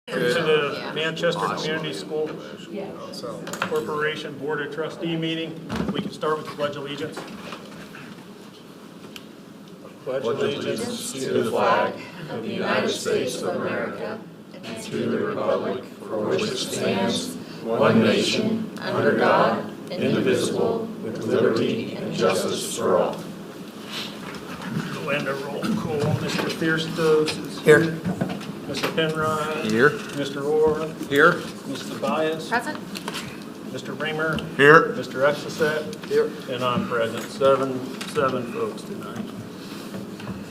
To the Manchester Community School Corporation Board of Trustee meeting. We can start with the Pledge of Allegiance. Pledge allegiance to the flag of the United States of America and to the republic for which it stands, one nation, under God, indivisible, with liberty and justice for all. Linda, roll call. Mr. Fierstead is Here. Mr. Penrod. Here. Mr. Orr. Here. Mrs. Bias. Present. Mr. Reamer. Here. Mr. Exocet. Here. And I'm present. Seven folks tonight.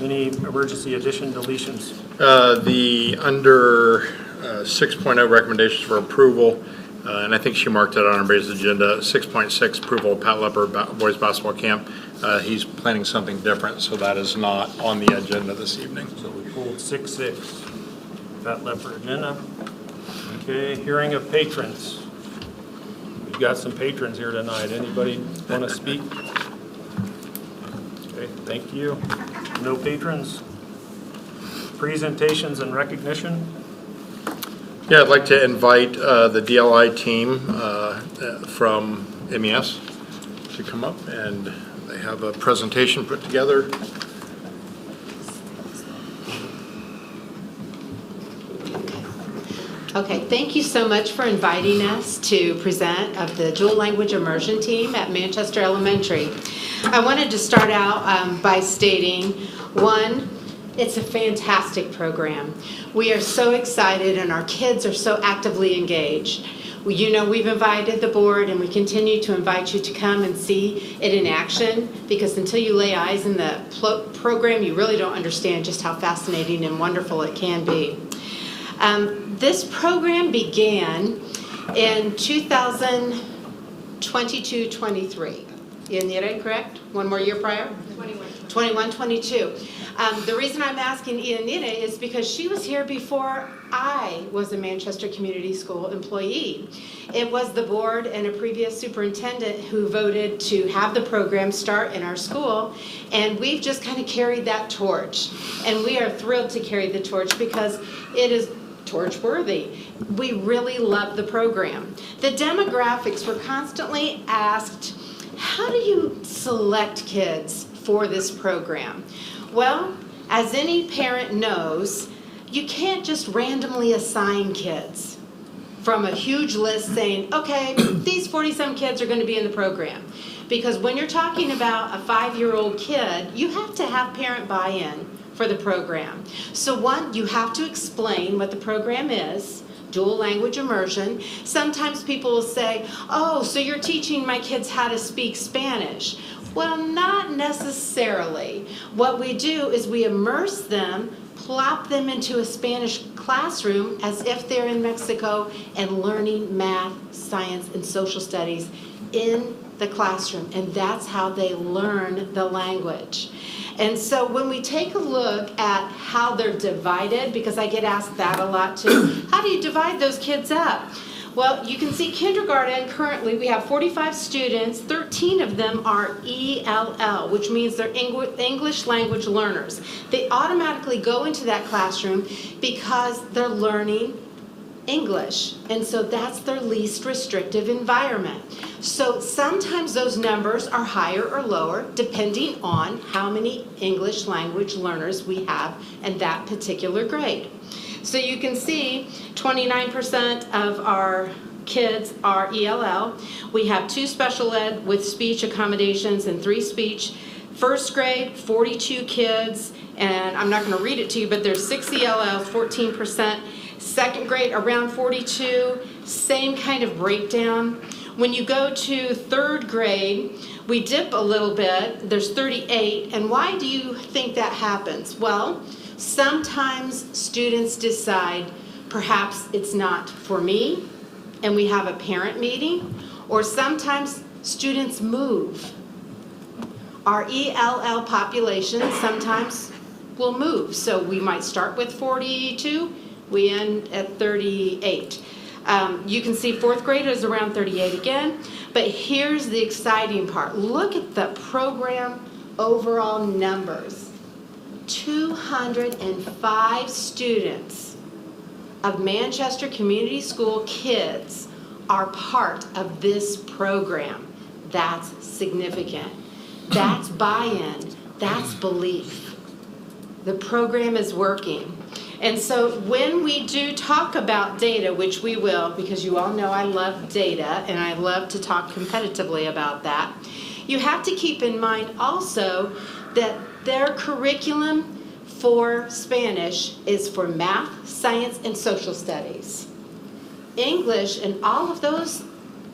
Any emergency addition deletions? The under 6.0 recommendations for approval, and I think she marked it on everybody's agenda, 6.6 approval of Pat Lepper boys basketball camp. He's planning something different, so that is not on the agenda this evening. So we pulled 6.6. Pat Lepper agenda. Okay, hearing of patrons. We've got some patrons here tonight. Anybody want to speak? Okay, thank you. No patrons. Presentations and recognition. Yeah, I'd like to invite the DLI team from MES to come up, and they have a presentation put together. Okay, thank you so much for inviting us to present of the dual language immersion team at Manchester Elementary. I wanted to start out by stating, one, it's a fantastic program. We are so excited and our kids are so actively engaged. You know, we've invited the board and we continue to invite you to come and see it in action, because until you lay eyes in the program, you really don't understand just how fascinating and wonderful it can be. This program began in 2022-23. Ian, correct? One more year prior? 21-22. The reason I'm asking Ian is because she was here before I was a Manchester Community School employee. It was the board and a previous superintendent who voted to have the program start in our school, and we've just kind of carried that torch. And we are thrilled to carry the torch because it is torch worthy. We really love the program. The demographics were constantly asked, how do you select kids for this program? Well, as any parent knows, you can't just randomly assign kids from a huge list saying, okay, these 47 kids are going to be in the program. Because when you're talking about a 5-year-old kid, you have to have parent buy-in for the program. So one, you have to explain what the program is, dual language immersion. Sometimes people will say, oh, so you're teaching my kids how to speak Spanish. Well, not necessarily. What we do is we immerse them, plop them into a Spanish classroom as if they're in Mexico and learning math, science, and social studies in the classroom. And that's how they learn the language. And so when we take a look at how they're divided, because I get asked that a lot too, how do you divide those kids up? Well, you can see kindergarten, currently we have 45 students, 13 of them are ELL, which means they're English language learners. They automatically go into that classroom because they're learning English, and so that's their least restrictive environment. So sometimes those numbers are higher or lower depending on how many English language learners we have in that particular grade. So you can see 29% of our kids are ELL. We have 2 special ed with speech accommodations and 3 speech. First grade, 42 kids, and I'm not going to read it to you, but there's 6 ELLs, 14%. Second grade, around 42, same kind of breakdown. When you go to 3rd grade, we dip a little bit, there's 38, and why do you think that happens? Well, sometimes students decide perhaps it's not for me, and we have a parent meeting, or sometimes students move. Our ELL population sometimes will move, so we might start with 42, we end at 38. You can see 4th grade is around 38 again, but here's the exciting part. Look at the program overall numbers. 205 students of Manchester Community School kids are part of this program. That's significant. That's buy-in. That's belief. The program is working. And so when we do talk about data, which we will, because you all know I love data and I love to talk competitively about that, you have to keep in mind also that their curriculum for Spanish is for math, science, and social studies. English and all of those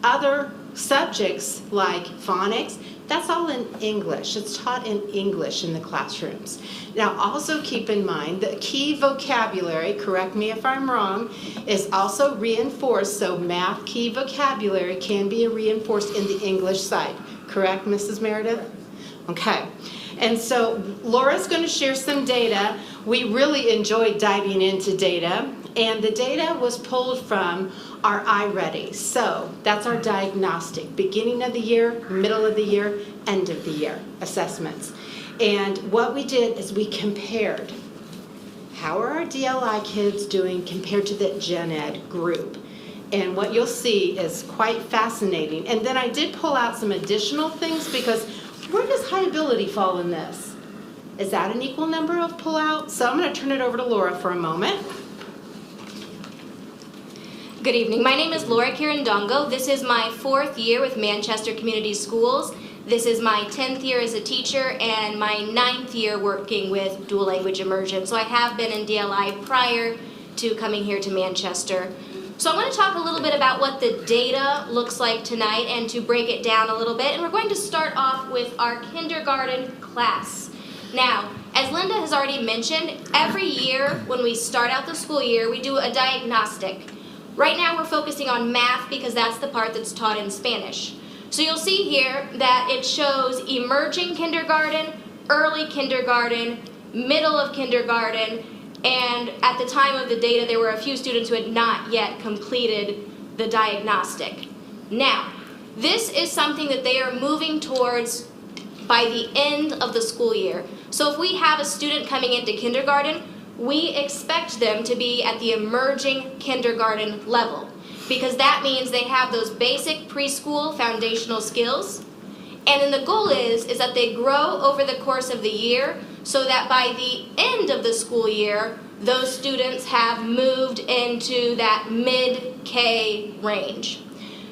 other subjects like phonics, that's all in English. It's taught in English in the classrooms. Now also keep in mind that key vocabulary, correct me if I'm wrong, is also reinforced, so math key vocabulary can be reinforced in the English side. Correct, Mrs. Meredith? Okay. And so Laura's going to share some data. We really enjoyed diving into data, and the data was pulled from our iReady. So that's our diagnostic, beginning of the year, middle of the year, end of the year assessments. And what we did is we compared how are our DLI kids doing compared to the Gen Ed group. And what you'll see is quite fascinating. And then I did pull out some additional things, because where does high ability fall in this? Is that an equal number of pull-out? So I'm going to turn it over to Laura for a moment. Good evening. My name is Laura Kirandongo. This is my 4th year with Manchester Community Schools. This is my 10th year as a teacher and my 9th year working with dual language immersion. So I have been in DLI prior to coming here to Manchester. So I want to talk a little bit about what the data looks like tonight and to break it down a little bit. And we're going to start off with our kindergarten class. Now, as Linda has already mentioned, every year when we start out the school year, we do a diagnostic. Right now we're focusing on math because that's the part that's taught in Spanish. So you'll see here that it shows emerging kindergarten, early kindergarten, middle of kindergarten, and at the time of the data, there were a few students who had not yet completed the diagnostic. Now, this is something that they are moving towards by the end of the school year. So if we have a student coming into kindergarten, we expect them to be at the emerging kindergarten level, because that means they have those basic preschool foundational skills. And then the goal is that they grow over the course of the year, so that by the end of the school year, those students have moved into that mid-K range.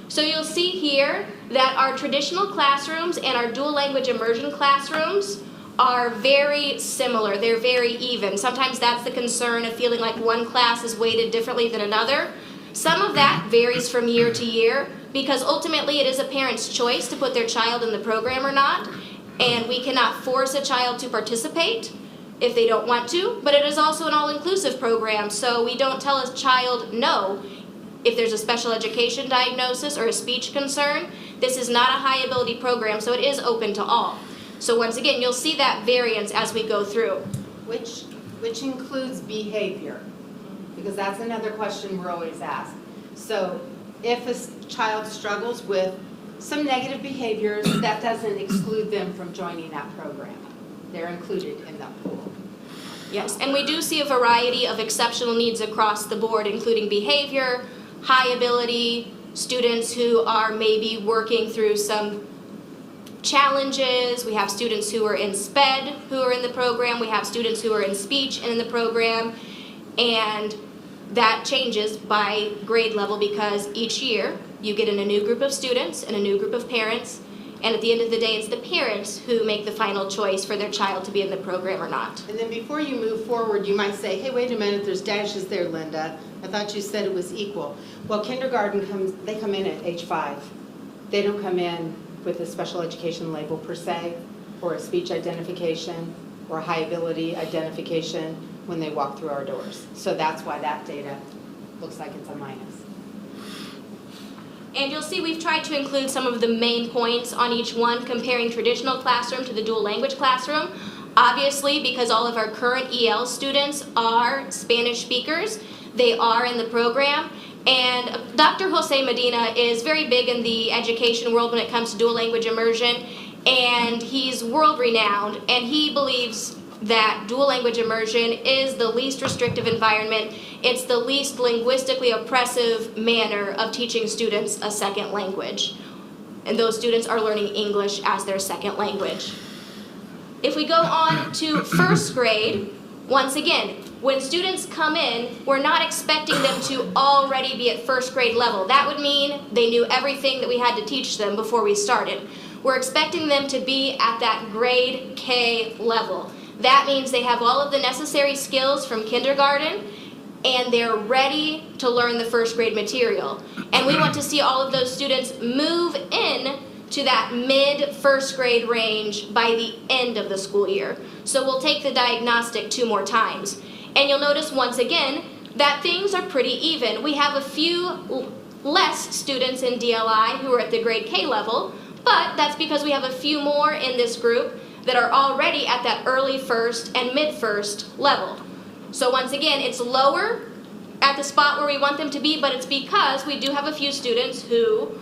So you'll see here that our traditional classrooms and our dual language immersion classrooms are very similar. They're very even. Sometimes that's the concern of feeling like one class is weighted differently than another. Some of that varies from year to year, because ultimately it is a parent's choice to put their child in the program or not, and we cannot force a child to participate if they don't want to, but it is also an all-inclusive program, so we don't tell a child no if there's a special education diagnosis or a speech concern. This is not a high-ability program, so it is open to all. So once again, you'll see that variance as we go through. Which includes behavior, because that's another question we're always asked. So if a child struggles with some negative behaviors, that doesn't exclude them from joining that program. They're included in that pool. Yes, and we do see a variety of exceptional needs across the board, including behavior, high ability, students who are maybe working through some challenges. We have students who are in SPED who are in the program. We have students who are in speech and in the program. And that changes by grade level, because each year you get in a new group of students and a new group of parents, and at the end of the day it's the parents who make the final choice for their child to be in the program or not. And then before you move forward, you might say, hey, wait a minute, there's dashes there, Linda. I thought you said it was equal. Well, kindergarten they come in at age 5. They don't come in with a special education label per se, or a speech identification, or a high ability identification when they walk through our doors. So that's why that data looks like it's a minus. And you'll see we've tried to include some of the main points on each one, comparing traditional classroom to the dual language classroom. Obviously, because all of our current EL students are Spanish speakers, they are in the program. And Dr. Jose Medina is very big in the education world when it comes to dual language immersion, and he's world renowned, and he believes that dual language immersion is the least restrictive environment. It's the least linguistically oppressive manner of teaching students a second language. And those students are learning English as their second language. If we go on to first grade, once again, when students come in, we're not expecting them to already be at first grade level. That would mean they knew everything that we had to teach them before we started. We're expecting them to be at that grade K level. That means they have all of the necessary skills from kindergarten and they're ready to learn the first grade material. And we want to see all of those students move in to that mid first grade range by the end of the school year. So we'll take the diagnostic 2 more times. And you'll notice once again that things are pretty even. We have a few less students in DLI who are at the grade K level, but that's because we have a few more in this group that are already at that early first and mid first level. So once again, it's lower at the spot where we want them to be, but it's because we do have a few students who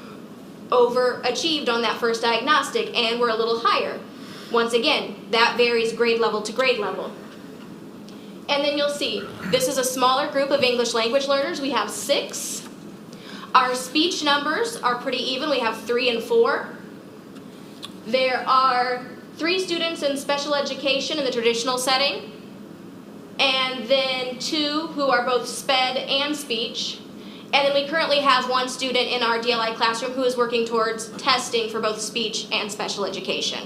overachieved on that first diagnostic and were a little higher. Once again, that varies grade level to grade level. And then you'll see, this is a smaller group of English language learners. We have 6. Our speech numbers are pretty even. We have 3 and 4. There are 3 students in special education in the traditional setting, and then 2 who are both SPED and speech. And then we currently have 1 student in our DLI classroom who is working towards testing for both speech and special education.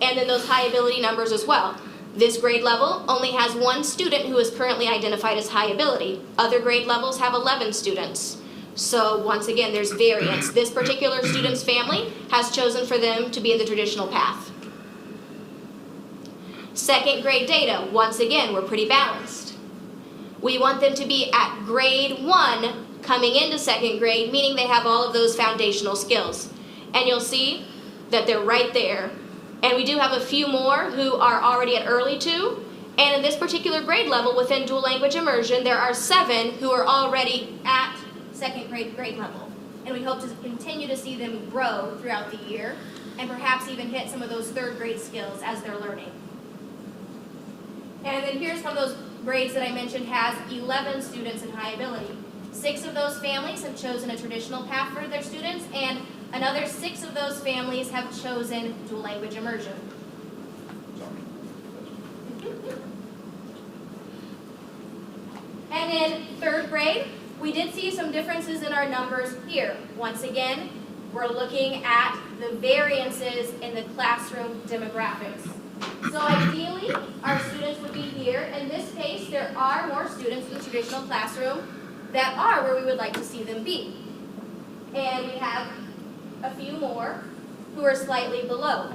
And then those high ability numbers as well. This grade level only has 1 student who is currently identified as high ability. Other grade levels have 11 students. So once again, there's variance. This particular student's family has chosen for them to be in the traditional path. Second grade data, once again, we're pretty balanced. We want them to be at grade 1 coming into second grade, meaning they have all of those foundational skills. And you'll see that they're right there. And we do have a few more who are already at early 2. And in this particular grade level within dual language immersion, there are 7 who are already at second grade level. And we hope to continue to see them grow throughout the year and perhaps even hit some of those third grade skills as they're learning. And then here's one of those grades that I mentioned has 11 students in high ability. 6 of those families have chosen a traditional path for their students, and another 6 of those families have chosen dual language immersion. And in third grade, we did see some differences in our numbers here. Once again, we're looking at the variances in the classroom demographics. So ideally, our students would be here. In this case, there are more students in the traditional classroom that are where we would like to see them be. And we have a few more who are slightly below.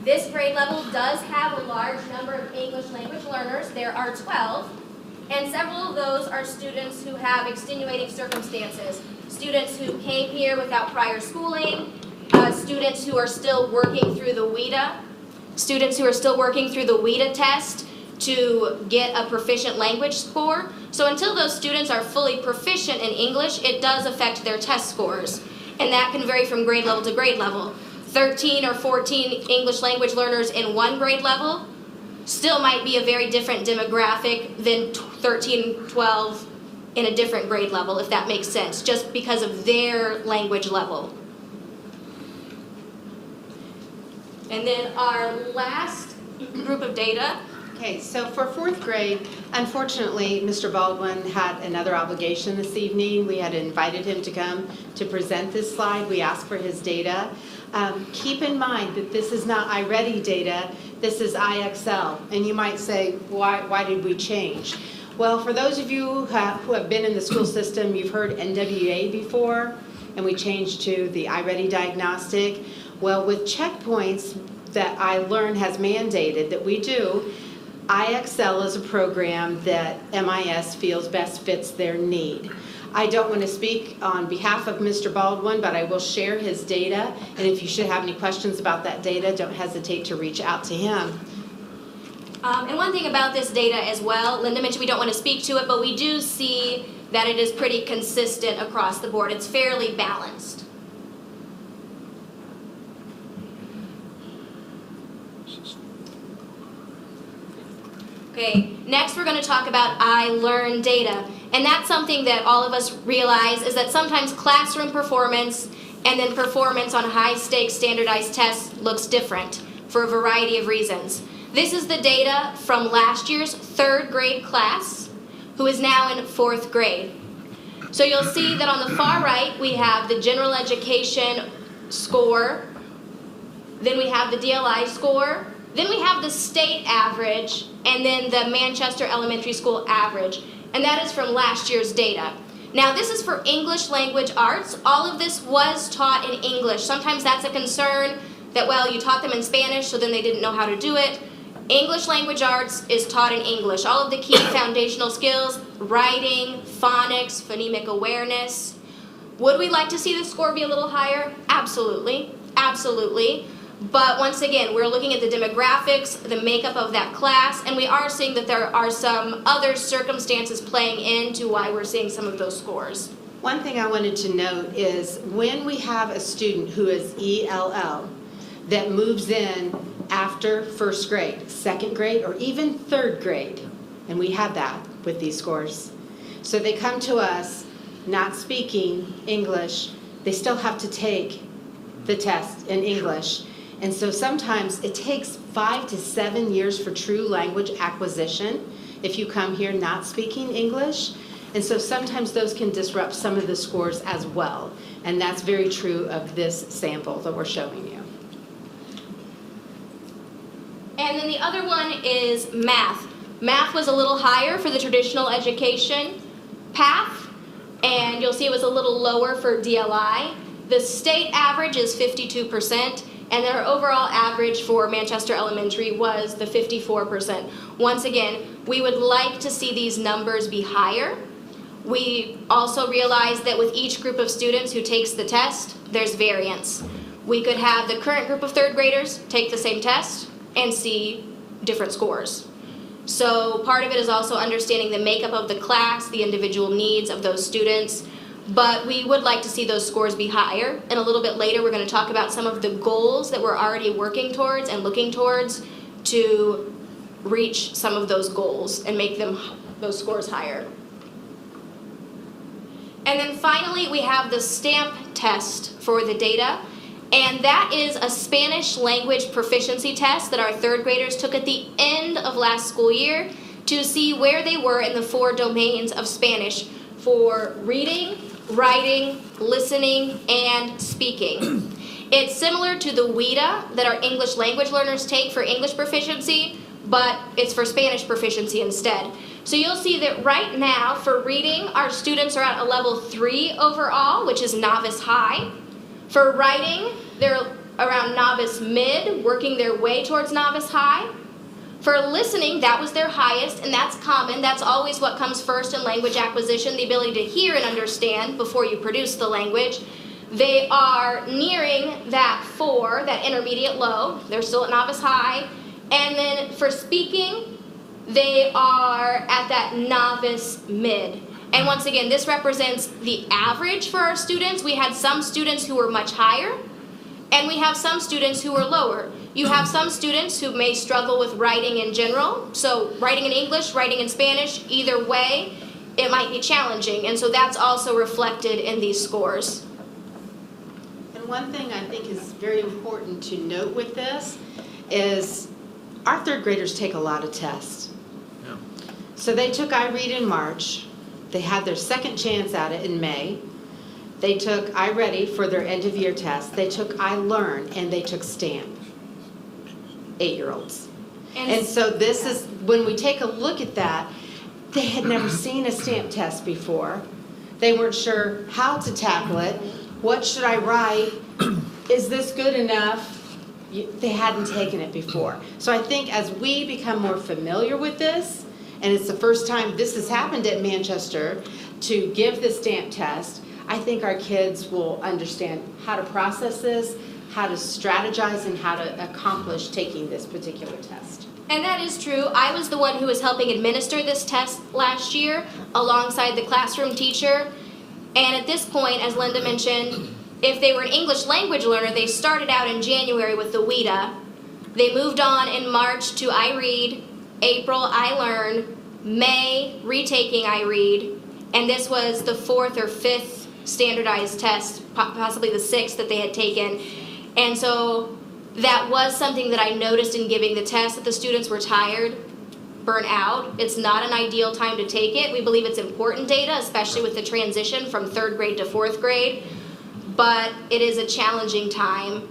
This grade level does have a large number of English language learners. There are 12, and several of those are students who have extenuating circumstances. Students who came here without prior schooling, students who are still working through the WIDA, students who are still working through the WIDA test to get a proficient language score. So until those students are fully proficient in English, it does affect their test scores. And that can vary from grade level to grade level. 13 or 14 English language learners in one grade level still might be a very different demographic than 13, 12 in a different grade level, if that makes sense, just because of their language level. And then our last group of data. Okay, so for 4th grade, unfortunately, Mr. Baldwin had another obligation this evening. We had invited him to come to present this slide. We asked for his data. Keep in mind that this is not iReady data, this is IXL. And you might say, why did we change? Well, for those of you who have been in the school system, you've heard NWA before, and we changed to the iReady diagnostic. Well, with checkpoints that I learned has mandated that we do, IXL is a program that MIS feels best fits their need. I don't want to speak on behalf of Mr. Baldwin, but I will share his data, and if you should have any questions about that data, don't hesitate to reach out to him. And one thing about this data as well, Linda mentioned we don't want to speak to it, but we do see that it is pretty consistent across the board. It's fairly balanced. Okay, next we're going to talk about I learn data. And that's something that all of us realize is that sometimes classroom performance and then performance on high-stakes standardized tests looks different for a variety of reasons. This is the data from last year's 3rd grade class, who is now in 4th grade. So you'll see that on the far right, we have the general education score, then we have the DLI score, then we have the state average, and then the Manchester Elementary School average. And that is from last year's data. Now this is for English language arts. All of this was taught in English. Sometimes that's a concern that, well, you taught them in Spanish, so then they didn't know how to do it. English language arts is taught in English. All of the key foundational skills, writing, phonics, phonemic awareness. Would we like to see the score be a little higher? Absolutely, absolutely. But once again, we're looking at the demographics, the makeup of that class, and we are seeing that there are some other circumstances playing into why we're seeing some of those scores. One thing I wanted to note is when we have a student who is ELL that moves in after 1st grade, 2nd grade, or even 3rd grade, and we have that with these scores. So they come to us not speaking English, they still have to take the test in English. And so sometimes it takes 5 to 7 years for true language acquisition if you come here not speaking English. And so sometimes those can disrupt some of the scores as well. And that's very true of this sample that we're showing you. And then the other one is math. Math was a little higher for the traditional education path, and you'll see it was a little lower for DLI. The state average is 52%, and their overall average for Manchester Elementary was the 54%. Once again, we would like to see these numbers be higher. We also realize that with each group of students who takes the test, there's variance. We could have the current group of 3rd graders take the same test and see different scores. So part of it is also understanding the makeup of the class, the individual needs of those students, but we would like to see those scores be higher. And a little bit later, we're going to talk about some of the goals that we're already working towards and looking towards to reach some of those goals and make those scores higher. And then finally, we have the STAMP test for the data. And that is a Spanish language proficiency test that our 3rd graders took at the end of last school year to see where they were in the 4 domains of Spanish for reading, writing, listening, and speaking. It's similar to the WIDA that our English language learners take for English proficiency, but it's for Spanish proficiency instead. So you'll see that right now for reading, our students are at a level 3 overall, which is novice high. For writing, they're around novice mid, working their way towards novice high. For listening, that was their highest, and that's common. That's always what comes first in language acquisition, the ability to hear and understand before you produce the language. They are nearing that 4, that intermediate low. They're still at novice high. And then for speaking, they are at that novice mid. And once again, this represents the average for our students. We had some students who were much higher, and we have some students who were lower. You have some students who may struggle with writing in general. So writing in English, writing in Spanish, either way, it might be challenging. And so that's also reflected in these scores. And one thing I think is very important to note with this is our 3rd graders take a lot of tests. Yeah. So they took I Read in March. They had their 2nd chance at it in May. They took I Ready for their end of year test. They took I Learn, and they took STAMP. 8-year-olds. And so this is, when we take a look at that, they had never seen a STAMP test before. They weren't sure how to tackle it. What should I write? Is this good enough? They hadn't taken it before. So I think as we become more familiar with this, and it's the first time this has happened at Manchester, to give the STAMP test, I think our kids will understand how to process this, how to strategize, and how to accomplish taking this particular test. And that is true. I was the one who was helping administer this test last year alongside the classroom teacher. And at this point, as Linda mentioned, if they were an English language learner, they started out in January with the WIDA. They moved on in March to I Read, April, I learn. May, retaking I read. And this was the 4th or 5th standardized test, possibly the 6th that they had taken. And so that was something that I noticed in giving the test, that the students were tired, burnt out. It's not an ideal time to take it. We believe it's important data, especially with the transition from 3rd grade to 4th grade, but it is a challenging time.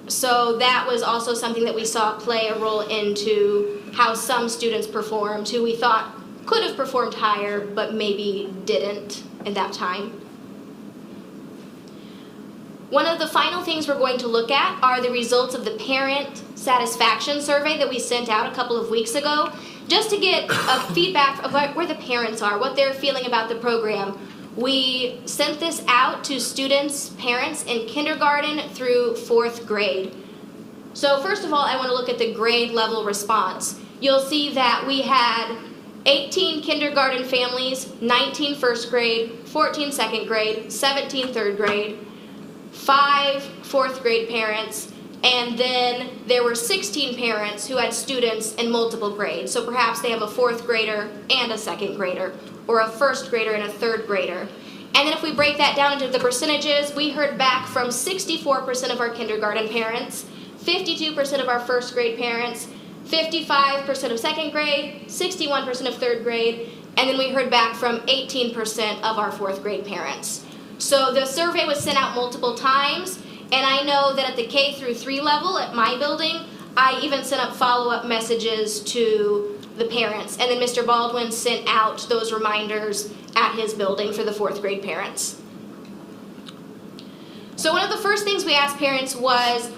So that was also something that we saw play a role into how some students performed, who we thought could have performed higher, but maybe didn't at that time. One of the final things we're going to look at are the results of the parent satisfaction survey that we sent out a couple of weeks ago, just to get a feedback of where the parents are, what they're feeling about the program. We sent this out to students, parents in kindergarten through 4th grade. So first of all, I want to look at the grade level response. You'll see that we had 18 kindergarten families, 19 1st grade, 14 2nd grade, 17 3rd grade, 5 4th grade parents, and then there were 16 parents who had students in multiple grades. So perhaps they have a 4th grader and a 2nd grader, or a 1st grader and a 3rd grader. And then if we break that down into the percentages, we heard back from 64% of our kindergarten parents, 52% of our 1st grade parents, 55% of 2nd grade, 61% of 3rd grade, and then we heard back from 18% of our 4th grade parents. So the survey was sent out multiple times, and I know that at the K through 3 level at my building, I even sent up follow-up messages to the parents, and then Mr. Baldwin sent out those reminders at his building for the 4th grade parents. So one of the first things we asked parents was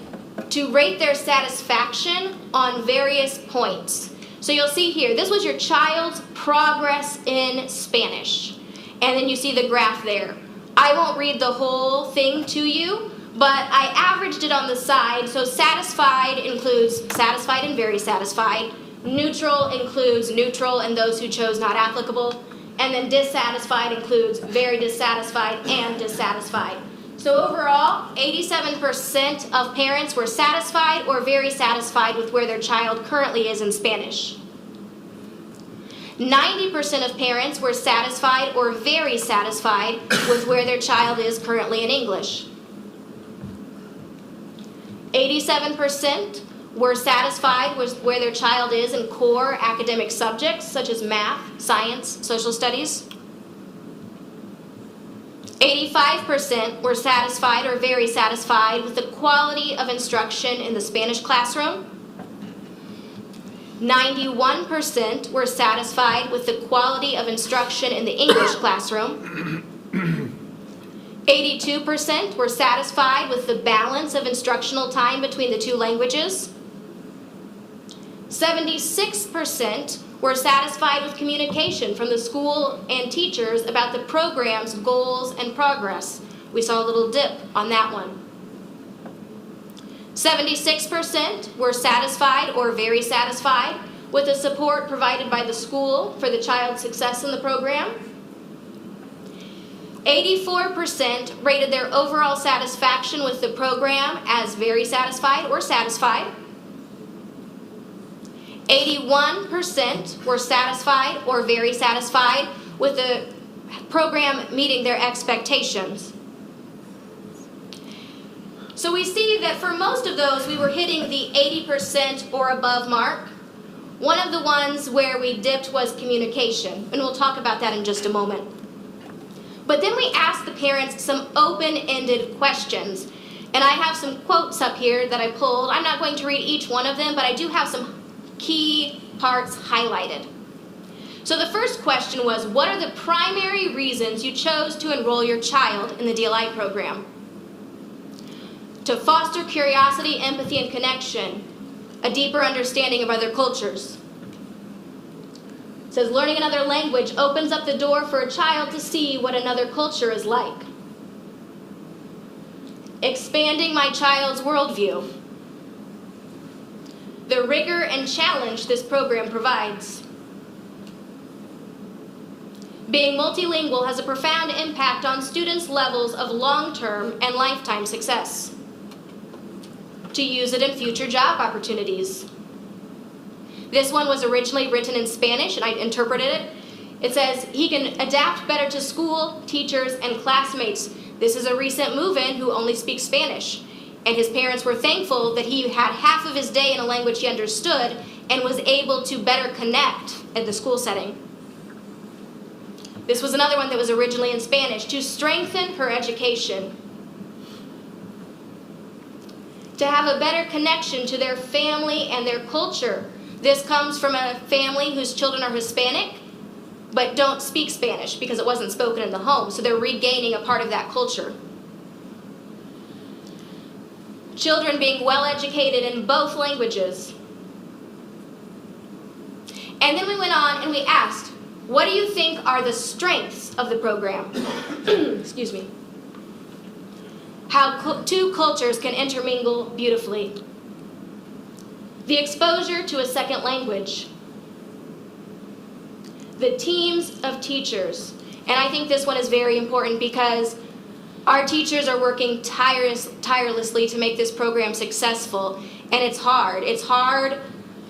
to rate their satisfaction on various points. So you'll see here, this was your child's progress in Spanish, and then you see the graph there. I won't read the whole thing to you, but I averaged it on the side. So satisfied includes satisfied and very satisfied. Neutral includes neutral and those who chose not applicable. And then dissatisfied includes very dissatisfied and dissatisfied. So overall, 87% of parents were satisfied or very satisfied with where their child currently is in Spanish. 90% of parents were satisfied or very satisfied with where their child is currently in English. 87% were satisfied with where their child is in core academic subjects such as math, science, social studies. 85% were satisfied or very satisfied with the quality of instruction in the Spanish classroom. 91% were satisfied with the quality of instruction in the English classroom. 82% were satisfied with the balance of instructional time between the two languages. 76% were satisfied with communication from the school and teachers about the program's goals and progress. We saw a little dip on that one. 76% were satisfied or very satisfied with the support provided by the school for the child's success in the program. 84% rated their overall satisfaction with the program as very satisfied or satisfied. 81% were satisfied or very satisfied with the program meeting their expectations. So we see that for most of those, we were hitting the 80% or above mark. One of the ones where we dipped was communication, and we'll talk about that in just a moment. But then we asked the parents some open-ended questions, and I have some quotes up here that I pulled. I'm not going to read each one of them, but I do have some key parts highlighted. So the first question was, what are the primary reasons you chose to enroll your child in the DLI program? To foster curiosity, empathy, and connection, a deeper understanding of other cultures. It says learning another language opens up the door for a child to see what another culture is like. Expanding my child's worldview. The rigor and challenge this program provides. Being multilingual has a profound impact on students' levels of long-term and lifetime success. To use it in future job opportunities. This one was originally written in Spanish, and I interpreted it. It says, he can adapt better to school, teachers, and classmates. This is a recent move-in who only speaks Spanish. And his parents were thankful that he had half of his day in a language he understood and was able to better connect at the school setting. This was another one that was originally in Spanish. To strengthen her education. To have a better connection to their family and their culture. This comes from a family whose children are Hispanic, but don't speak Spanish because it wasn't spoken in the home, so they're regaining a part of that culture. Children being well educated in both languages. And then we went on and we asked, what do you think are the strengths of the program? Excuse me. How two cultures can intermingle beautifully. The exposure to a second language. The teams of teachers. And I think this one is very important because our teachers are working tirelessly to make this program successful, and it's hard. It's hard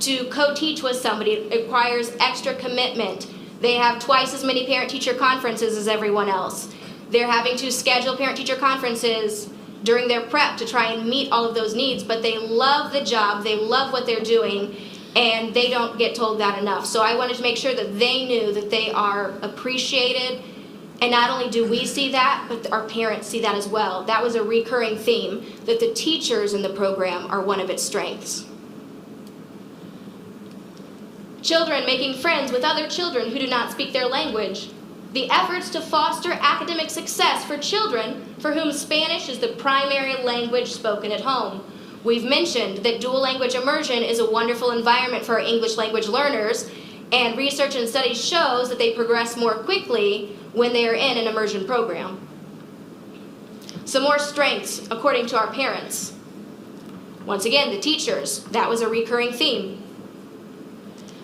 to co-teach with somebody. It requires extra commitment. They have twice as many parent-teacher conferences as everyone else. They're having to schedule parent-teacher conferences during their prep to try and meet all of those needs, but they love the job, they love what they're doing, and they don't get told that enough. So I wanted to make sure that they knew that they are appreciated, and not only do we see that, but our parents see that as well. That was a recurring theme, that the teachers in the program are one of its strengths. Children making friends with other children who do not speak their language. The efforts to foster academic success for children for whom Spanish is the primary language spoken at home. We've mentioned that dual language immersion is a wonderful environment for our English language learners, and research and studies shows that they progress more quickly when they are in an immersion program. Some more strengths according to our parents. Once again, the teachers. That was a recurring theme.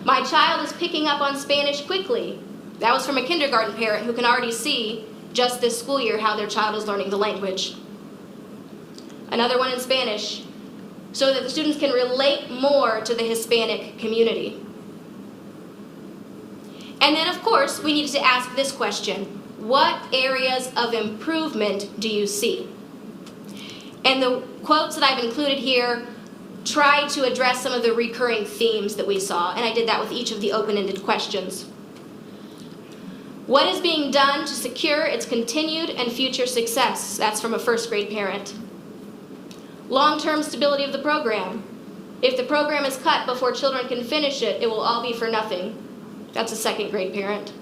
My child is picking up on Spanish quickly. That was from a kindergarten parent who can already see just this school year how their child is learning the language. Another one in Spanish, so that the students can relate more to the Hispanic community. And then, of course, we needed to ask this question: what areas of improvement do you see? And the quotes that I've included here try to address some of the recurring themes that we saw, and I did that with each of the open-ended questions. What is being done to secure its continued and future success? That's from a first grade parent. Long-term stability of the program. If the program is cut before children can finish it, it will all be for nothing. That's a second grade parent.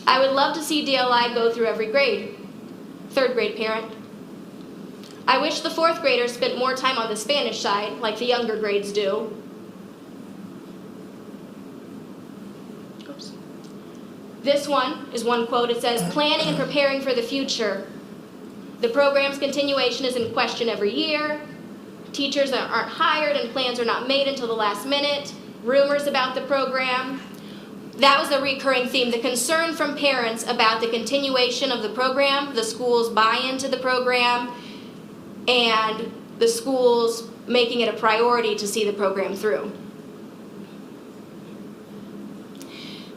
I would love to see DLI go through every grade. Third grade parent. I wish the fourth graders spent more time on the Spanish side, like the younger grades do. Oops. This one is one quote. It says, planning and preparing for the future. The program's continuation is in question every year. Teachers aren't hired and plans are not made until the last minute. Rumors about the program. That was a recurring theme, the concern from parents about the continuation of the program, the school's buy-in to the program, and the schools making it a priority to see the program through.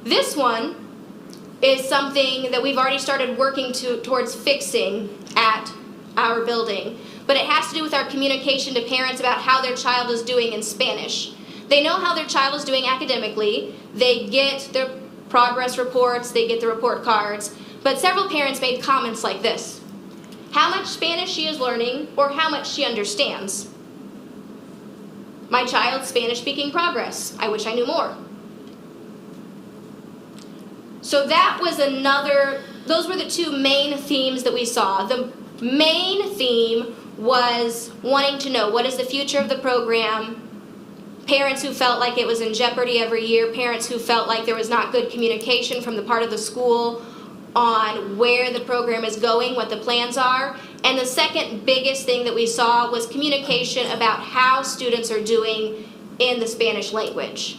This one is something that we've already started working towards fixing at our building, but it has to do with our communication to parents about how their child is doing in Spanish. They know how their child is doing academically, they get their progress reports, they get the report cards, but several parents made comments like this: how much Spanish she is learning, or how much she understands. My child's Spanish-speaking progress. I wish I knew more. So that was those were the two main themes that we saw. The main theme was wanting to know what is the future of the program, parents who felt like it was in jeopardy every year, parents who felt like there was not good communication from the part of the school on where the program is going, what the plans are. And the second biggest thing that we saw was communication about how students are doing in the Spanish language.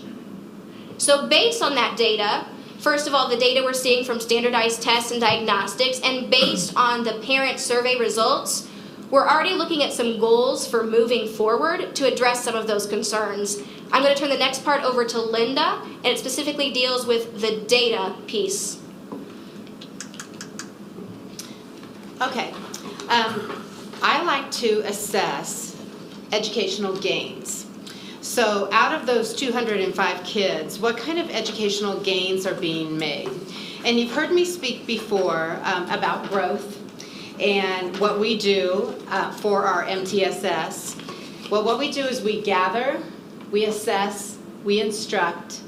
So based on that data, first of all, the data we're seeing from standardized tests and diagnostics, and based on the parent survey results, we're already looking at some goals for moving forward to address some of those concerns. I'm going to turn the next part over to Linda, and it specifically deals with the data piece. Okay. I like to assess educational gains. So out of those 205 kids, what kind of educational gains are being made? And you've heard me speak before about growth and what we do for our MTSS. Well, what we do is we gather, we assess, we instruct,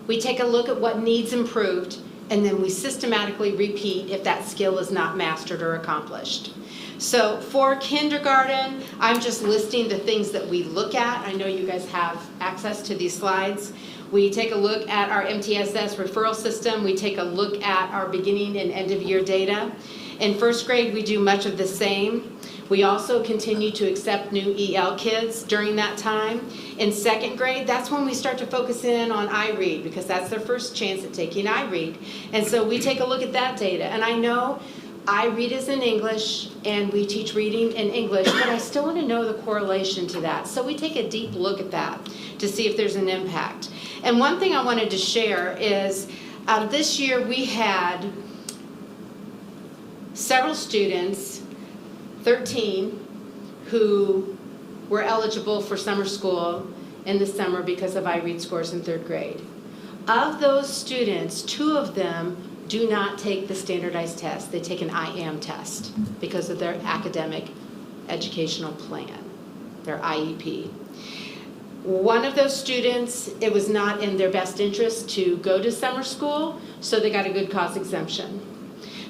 we take a look at what needs improved, and then we systematically repeat if that skill is not mastered or accomplished. So for kindergarten, I'm just listing the things that we look at. I know you guys have access to these slides. We take a look at our MTSS referral system. We take a look at our beginning and end of year data. In first grade, we do much of the same. We also continue to accept new EL kids during that time. In second grade, that's when we start to focus in on iRead, because that's their first chance at taking iRead. And so we take a look at that data. And I know iRead is in English, and we teach reading in English, but I still want to know the correlation to that. So we take a deep look at that to see if there's an impact. And one thing I wanted to share is this year we had several students, 13, who were eligible for summer school in the summer because of iRead scores in third grade. Of those students, 2 of them do not take the standardized test. They take an IAM test because of their academic educational plan, their IEP. One of those students, it was not in their best interest to go to summer school, so they got a good cause exemption.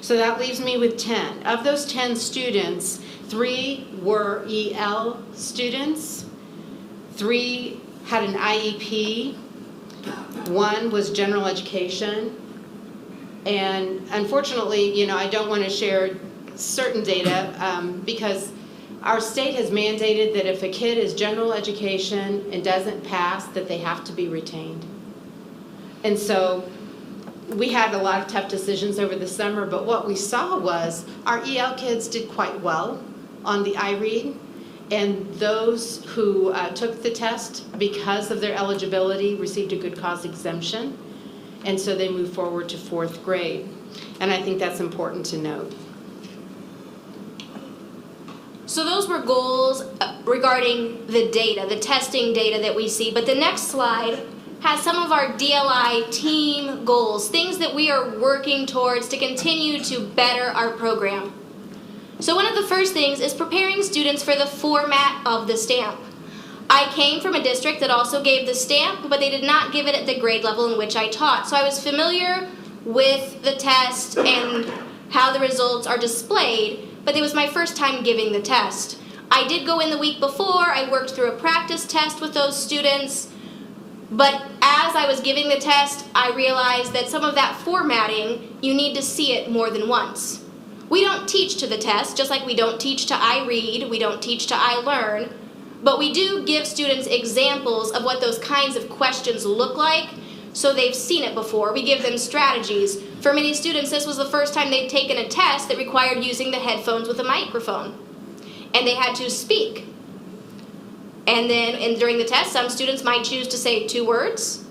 So that leaves me with 10. Of those 10 students, 3 were EL students, 3 had an IEP, 1 was general education, and unfortunately, I don't want to share certain data because our state has mandated that if a kid is general education and doesn't pass, that they have to be retained. And so we had a lot of tough decisions over the summer, but what we saw was our EL kids did quite well on the iRead, and those who took the test because of their eligibility received a good cause exemption, and so they moved forward to 4th grade. And I think that's important to note. So those were goals regarding the data, the testing data that we see. But the next slide has some of our DLI team goals, things that we are working towards to continue to better our program. So one of the first things is preparing students for the format of the stamp. I came from a district that also gave the stamp, but they did not give it at the grade level in which I taught. So I was familiar with the test and how the results are displayed, but it was my first time giving the test. I did go in the week before, I worked through a practice test with those students, but as I was giving the test, I realized that some of that formatting, you need to see it more than once. We don't teach to the test, just like we don't teach to iRead, we don't teach to iLearn, but we do give students examples of what those kinds of questions look like, so they've seen it before. We give them strategies. For many students, this was the first time they'd taken a test that required using the headphones with a microphone, and they had to speak. And then during the test, some students might choose to say 2 words.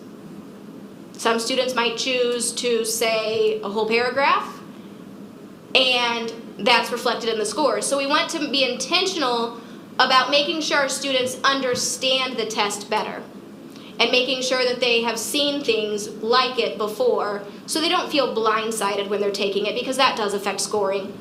Some students might choose to say a whole paragraph, and that's reflected in the scores. So we want to be intentional about making sure our students understand the test better and making sure that they have seen things like it before so they don't feel blindsided when they're taking it, because that does affect scoring.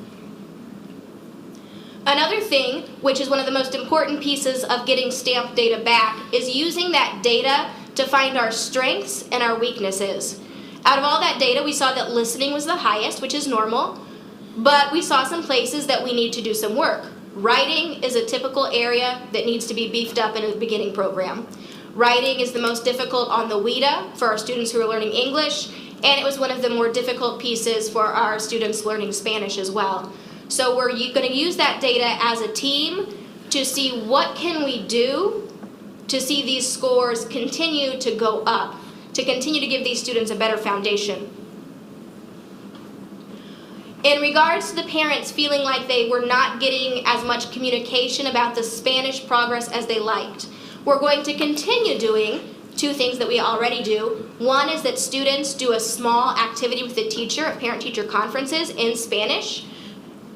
Another thing, which is one of the most important pieces of getting stamp data back, is using that data to find our strengths and our weaknesses. Out of all that data, we saw that listening was the highest, which is normal, but we saw some places that we need to do some work. Writing is a typical area that needs to be beefed up in a beginning program. Writing is the most difficult on the WIDA for our students who are learning English, and it was one of the more difficult pieces for our students learning Spanish as well. So we're going to use that data as a team to see what can we do to see these scores continue to go up, to continue to give these students a better foundation. In regards to the parents feeling like they were not getting as much communication about the Spanish progress as they liked, we're going to continue doing two things that we already do. One is that students do a small activity with the teacher at parent-teacher conferences in Spanish,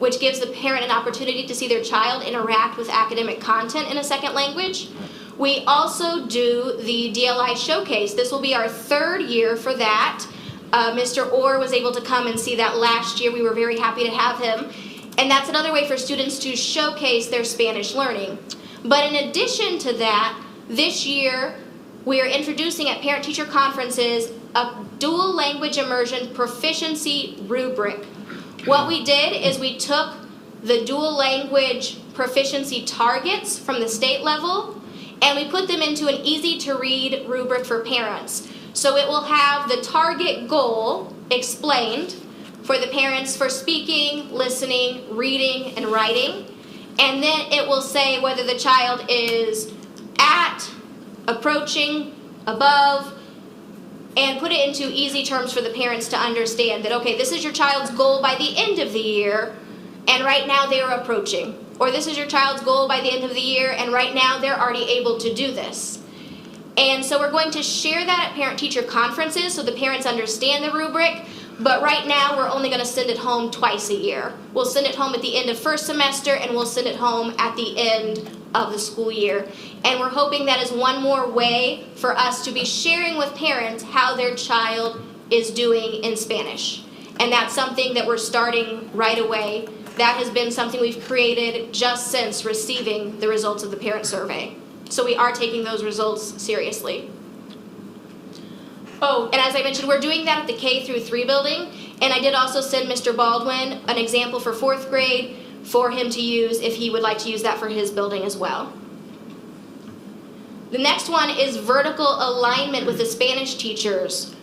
which gives the parent an opportunity to see their child interact with academic content in a second language. We also do the DLI Showcase. This will be our third year for that. Mr. Orr was able to come and see that last year. We were very happy to have him. And that's another way for students to showcase their Spanish learning. But in addition to that, this year we are introducing at parent-teacher conferences a dual language immersion proficiency rubric. What we did is we took the dual language proficiency targets from the state level and we put them into an easy-to-read rubric for parents. So it will have the target goal explained for the parents for speaking, listening, reading, and writing. And then it will say whether the child is at, approaching, above, and put it into easy terms for the parents to understand that, okay, this is your child's goal by the end of the year, and right now they are approaching. Or this is your child's goal by the end of the year, and right now they're already able to do this. And so we're going to share that at parent-teacher conferences so the parents understand the rubric, but right now we're only going to send it home twice a year. We'll send it home at the end of first semester, and we'll send it home at the end of the school year. And we're hoping that is one more way for us to be sharing with parents how their child is doing in Spanish. And that's something that we're starting right away. That has been something we've created just since receiving the results of the parent survey. So we are taking those results seriously. Oh, and as I mentioned, we're doing that at the K through 3 building. And I did also send Mr. Baldwin an example for 4th grade for him to use if he would like to use that for his building as well. The next one is vertical alignment with the Spanish teachers.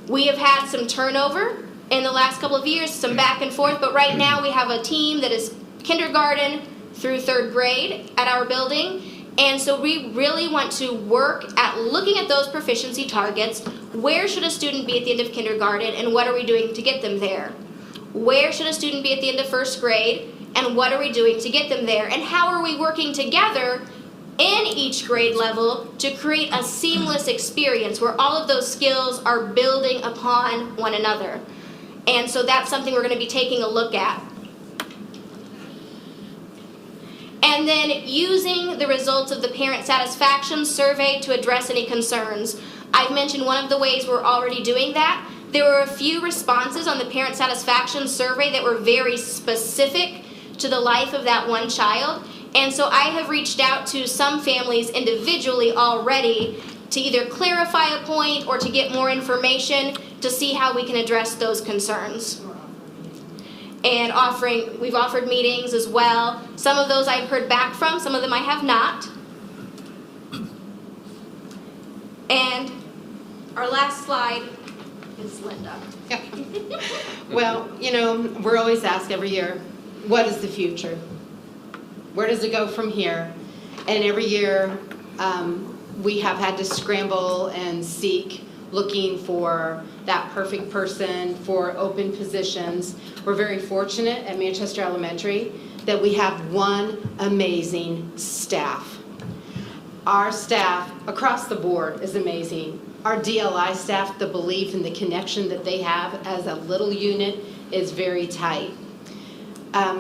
We have had some turnover in the last couple of years, some back and forth, but right now we have a team that is kindergarten through 3rd grade at our building. And so we really want to work at looking at those proficiency targets. Where should a student be at the end of kindergarten, and what are we doing to get them there? Where should a student be at the end of 1st grade, and what are we doing to get them there? And how are we working together in each grade level to create a seamless experience where all of those skills are building upon one another? And so that's something we're going to be taking a look at. And then using the results of the parent satisfaction survey to address any concerns. I've mentioned one of the ways we're already doing that. There were a few responses on the parent satisfaction survey that were very specific to the life of that one child. And so I have reached out to some families individually already to either clarify a point or to get more information to see how we can address those concerns. And we've offered meetings as well. Some of those I've heard back from, some of them I have not. And our last slide is Linda. Yeah. Well, you know, we're always asked every year, what is the future? Where does it go from here? And every year we have had to scramble and seek, looking for that perfect person, for open positions. We're very fortunate at Manchester Elementary that we have one amazing staff. Our staff across the board is amazing. Our DLI staff, the belief and the connection that they have as a little unit is very tight.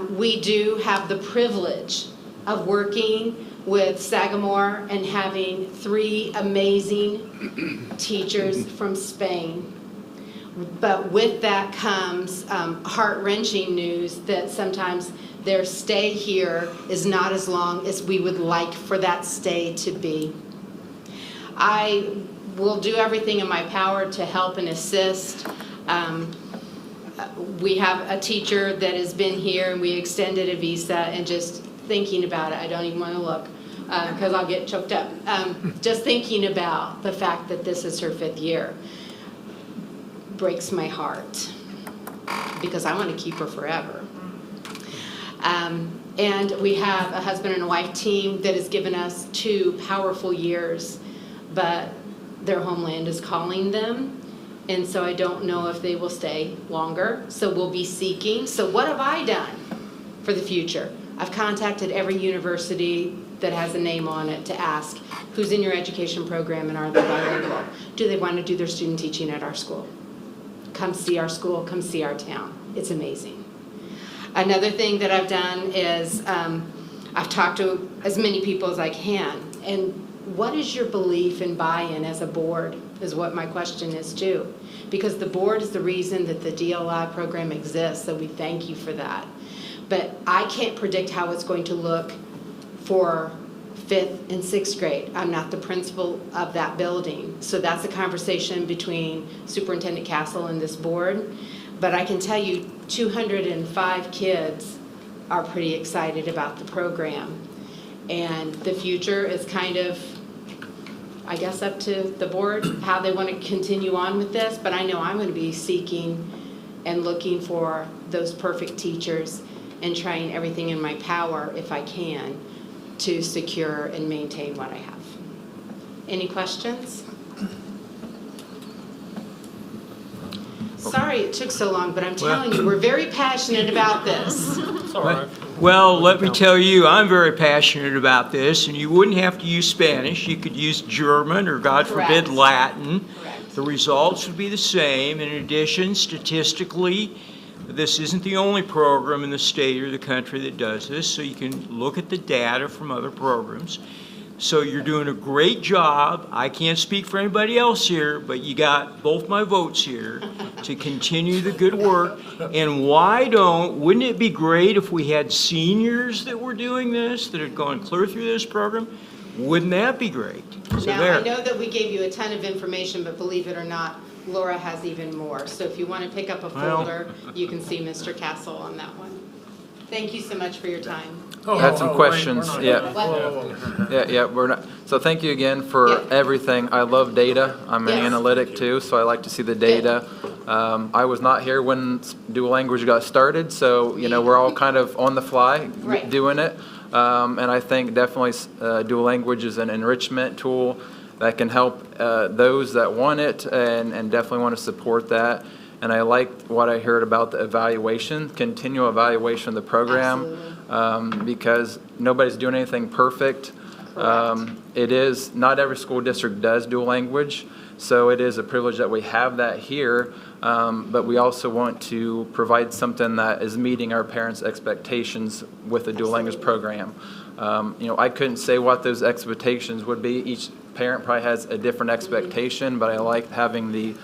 We do have the privilege of working with Sagamore and having 3 amazing teachers from Spain. But with that comes heart-wrenching news that sometimes their stay here is not as long as we would like for that stay to be. I will do everything in my power to help and assist. We have a teacher that has been here and we extended a visa, and just thinking about it, I don't even want to look because I'll get choked up. Just thinking about the fact that this is her 5th year breaks my heart because I want to keep her forever. And we have a husband and a wife team that has given us 2 powerful years, but their homeland is calling them. And so I don't know if they will stay longer. So we'll be seeking. So what have I done for the future? I've contacted every university that has a name on it to ask who's in your education program and are they bilingual? Do they want to do their student teaching at our school? Come see our school, come see our town. It's amazing. Another thing that I've done is I've talked to as many people as I can. And what is your belief and buy-in as a board is what my question is too. Because the board is the reason that the DLI program exists, so we thank you for that. But I can't predict how it's going to look for 5th and 6th grade. I'm not the principal of that building. So that's a conversation between Superintendent Castle and this board. But I can tell you 205 kids are pretty excited about the program. And the future is kind of, I guess, up to the board, how they want to continue on with this. But I know I'm going to be seeking and looking for those perfect teachers and trying everything in my power, if I can, to secure and maintain what I have. Any questions? Sorry it took so long, but I'm telling you, we're very passionate about this. It's all right. Well, let me tell you, I'm very passionate about this, and you wouldn't have to use Spanish. You could use German or, God forbid, Correct. Latin. Correct. The results would be the same. In addition, statistically, this isn't the only program in the state or the country that does this, so you can look at the data from other programs. So you're doing a great job. I can't speak for anybody else here, but you got both my votes here to continue the good work. And wouldn't it be great if we had seniors that were doing this, that had gone clear through this program? Wouldn't that be great? So Now, there. I know that we gave you a ton of information, but believe it or not, Laura has even more. So if you want to pick up a Well. folder, you can see Mr. Castle on that one. Thank you so much for your time. Had some wait, questions, we're not yeah. done. What? Yeah, we're not, so thank you again for Yeah. everything. I love data. I'm an Yes. analytic too, so I like to see the data. I was not here when dual language got started, so, we're all kind of on the fly Right. doing it. And I think definitely dual language is an enrichment tool that can help those that want it and definitely want to support that. And I liked what I heard about the evaluation, continual evaluation of the program. Because nobody's doing anything perfect. It is, not every school district does dual language, so it is a privilege that we have that here, but we also want to provide something that is meeting our parents' expectations with the dual language program. I couldn't say what those expectations would be. Each parent probably has a different expectation, but I like having the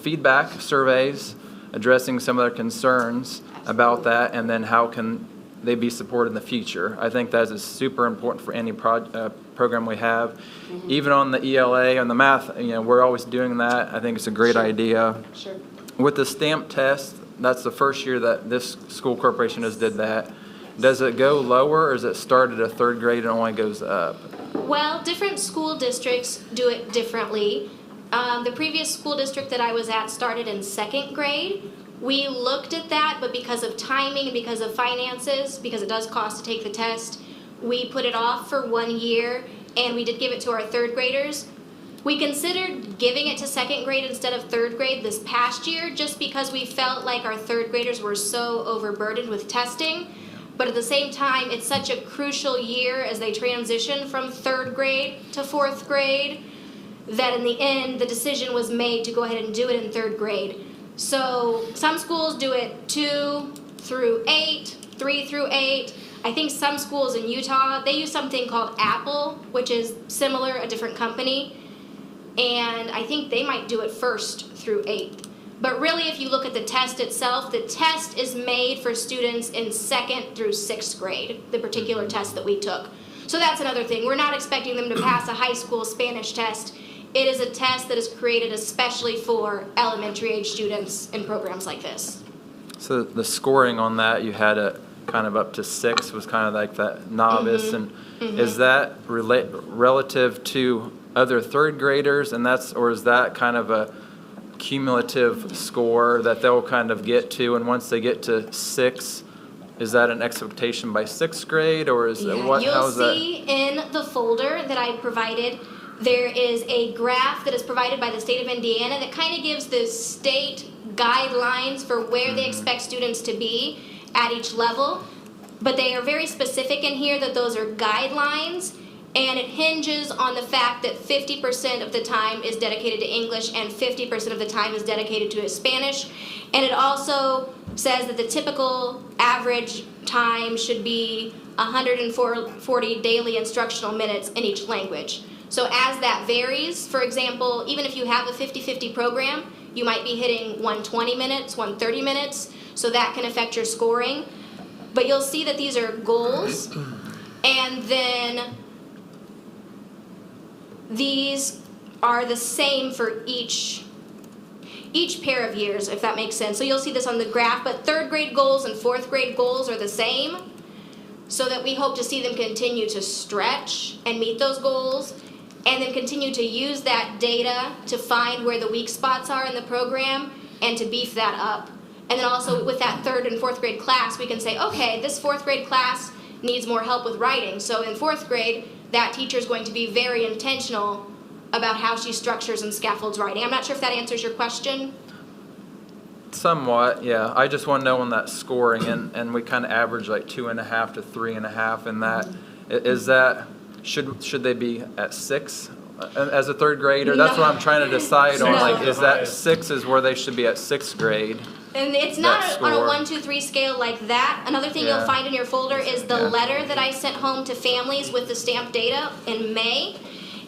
feedback surveys, addressing some of their concerns about that, and then how can they be supported in the future. I think that is super important for any program we have. Even on the ELA, on the math, we're always doing that. I think it's a great idea. Sure. With the stamp test, that's the first year that this school corporation has did that. Does it go lower, or is it start at a 3rd grade and only goes up? Well, different school districts do it differently. The previous school district that I was at started in 2nd grade. We looked at that, but because of timing and because of finances, because it does cost to take the test, we put it off for 1 year, and we did give it to our 3rd graders. We considered giving it to 2nd grade instead of 3rd grade this past year, just because we felt like our 3rd graders were so overburdened with testing. But at the same time, it's such a crucial year as they transition from 3rd grade to 4th grade that in the end, the decision was made to go ahead and do it in 3rd grade. So some schools do it 2 through 8, 3 through 8. I think some schools in Utah, they use something called Apple, which is similar, a different company. And I think they might do it 1st through 8th. But really, if you look at the test itself, the test is made for students in 2nd through 6th grade, the particular test that we took. So that's another thing. We're not expecting them to pass a high school Spanish test. It is a test that is created especially for elementary age students in programs like this. So the scoring on that, you had it kind of up to 6, was kind of like that novice. And is that relative to other 3rd graders, or is that kind of a cumulative score that they'll kind of get to, and once they get to 6, is that an expectation by 6th grade, or is what? You'll how is that? see in the folder that I provided, there is a graph that is provided by the state of Indiana that kind of gives the state guidelines for where they expect students to be at each level. but they are very specific in here that those are guidelines, and it hinges on the fact that 50% of the time is dedicated to English and 50% of the time is dedicated to Spanish. And it also says that the typical average time should be 140 daily instructional minutes in each language. So as that varies, for example, even if you have a 50-50 program, you might be hitting 120 minutes, 130 minutes, so that can affect your scoring. But you'll see that these are goals, and then these are the same for each pair of years, if that makes sense. So you'll see this on the graph, but third grade goals and fourth grade goals are the same, so that we hope to see them continue to stretch and meet those goals, and then continue to use that data to find where the weak spots are in the program and to beef that up. And then also with that third and fourth grade class, we can say, okay, this fourth grade class needs more help with writing. So in fourth grade, that teacher is going to be very intentional about how she structures and scaffolds writing. I'm not sure if that answers your question. Somewhat, yeah. I just want to know on that scoring, and we kind of average like 2.5 to 3.5 in that. Is that, should they be at 6 as a third grader? That's what I'm trying to decide on. No. Like, is that 6 is where they should be at 6th grade? And it's not That on a score. 1, 2, 3 scale like that. Another thing Yeah. you'll find in your folder is the Yeah. letter that I sent home to families with the stamped data in May.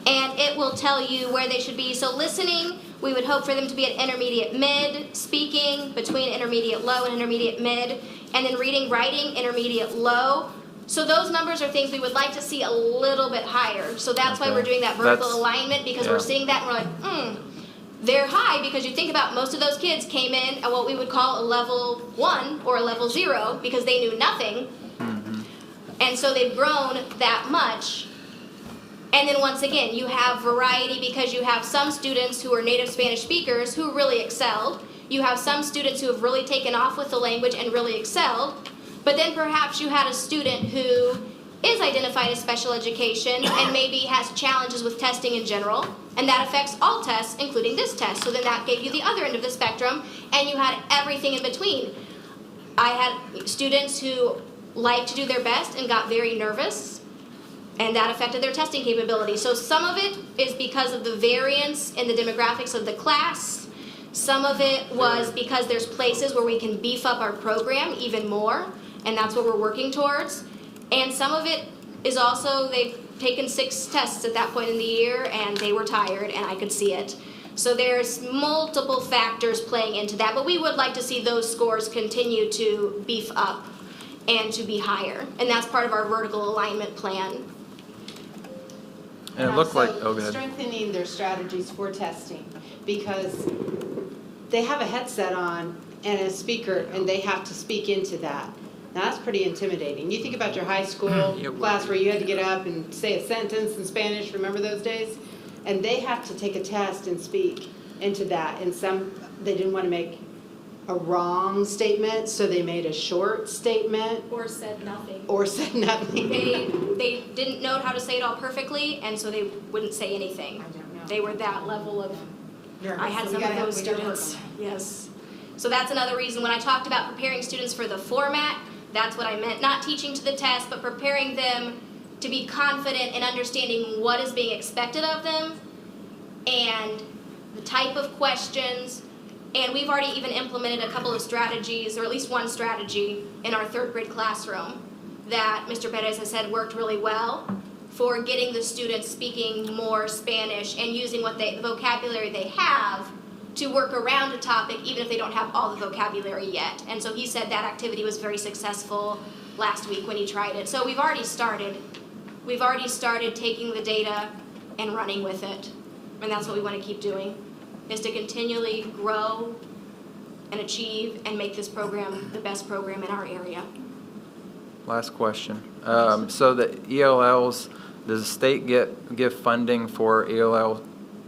And it will tell you where they should be. So listening, we would hope for them to be at intermediate mid, speaking between intermediate low and intermediate mid, and then reading, writing, intermediate low. So those numbers are things we would like to see a little bit higher. So that's why Okay. we're doing that vertical That's- alignment, because yeah. we're seeing that and we're like, they're high, because you think about most of those kids came in at what we would call a level 1 or a level 0 because they knew nothing. And so they've grown that much. And then once again, you have variety because you have some students who are native Spanish speakers who really excelled. You have some students who have really taken off with the language and really excelled. But then perhaps you had a student who is identified as special education and maybe has challenges with testing in general, and that affects all tests, including this test. So then that gave you the other end of the spectrum, and you had everything in between. I had students who liked to do their best and got very nervous, and that affected their testing capability. So some of it is because of the variance in the demographics of the class. Some of it was because there's places where we can beef up our program even more, and that's what we're working towards. And some of it is also they've taken 6 tests at that point in the year, and they were tired, and I could see it. So there's multiple factors playing into that, but we would like to see those scores continue to beef up and to be higher. And that's part of our vertical alignment plan. And it looked like, also oh, go ahead. strengthening their strategies for testing, because they have a headset on and a speaker, and they have to speak into that. Now, that's pretty intimidating. You think about your high school class where you had to get up and say a sentence in Spanish, remember those days? And they have to take a test and speak into that. And they didn't want to make a wrong statement, so they made a short statement. Or said nothing. Or said nothing. They didn't know how to say it all perfectly, and so they wouldn't say anything. I don't know. They were that level of, I had So some we of gotta- those we gotta work on students. that. Yes. So that's another reason when I talked about preparing students for the format, that's what I meant. Not teaching to the test, but preparing them to be confident in understanding what is being expected of them and the type of questions. And we've already even implemented a couple of strategies, or at least one strategy, in our third grade classroom that Mr. Perez has said worked really well for getting the students speaking more Spanish and using the vocabulary they have to work around a topic even if they don't have all the vocabulary yet. And so he said that activity was very successful last week when he tried it. So we've already started. We've already started taking the data and running with it. And that's what we want to keep doing, is to continually grow and achieve and make this program the best program in our area. Last question. So the ELLs, does the state give funding for ELL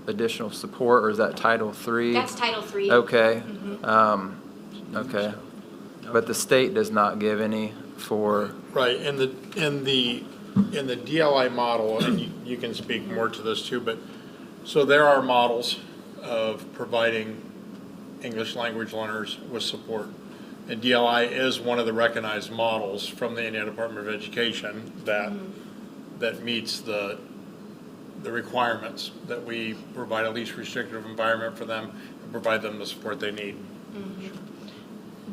additional support, or is that Title III? That's Title III. Okay. Okay. But the state does not give any for, Right, in the DLI model, and you can speak more to this too, but, so there are models of providing English language learners with support. And DLI is one of the recognized models from the Indiana Department of Education that meets the requirements, that we provide a least restrictive environment for them and provide them the support they need.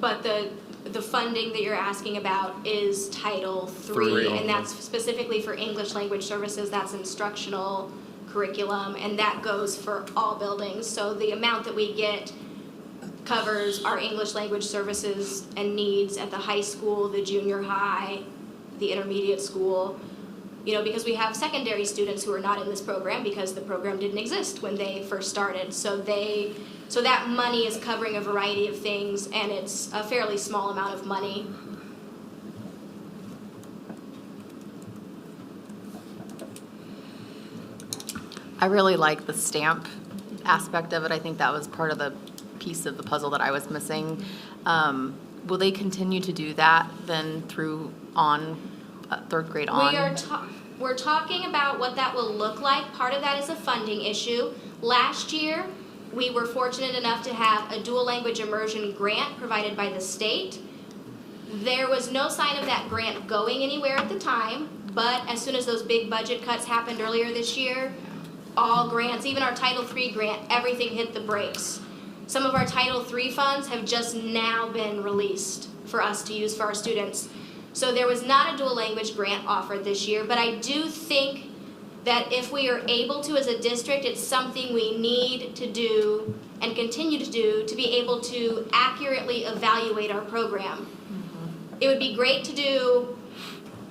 But the funding that you're asking about is Title III, and that's specifically for English language services. That's instructional curriculum, and that goes for all buildings. So the amount that we get covers our English language services and needs at the high school, the junior high, the intermediate school. You know, because we have secondary students who are not in this program because the program didn't exist when they first started. So that money is covering a variety of things, and it's a fairly small amount of money. I really like the stamp aspect of it. I think that was part of the piece of the puzzle that I was missing. Will they continue to do that then through on third grade on? We're talking about what that will look like. Part of that is a funding issue. Last year, we were fortunate enough to have a dual language immersion grant provided by the state. There was no sign of that grant going anywhere at the time, but as soon as those big budget cuts happened earlier this year, all grants, even our Title III grant, everything hit the brakes. Some of our Title III funds have just now been released for us to use for our students. So there was not a dual language grant offered this year, but I do think that if we are able to as a district, it's something we need to do and continue to do to be able to accurately evaluate our program. It would be great to do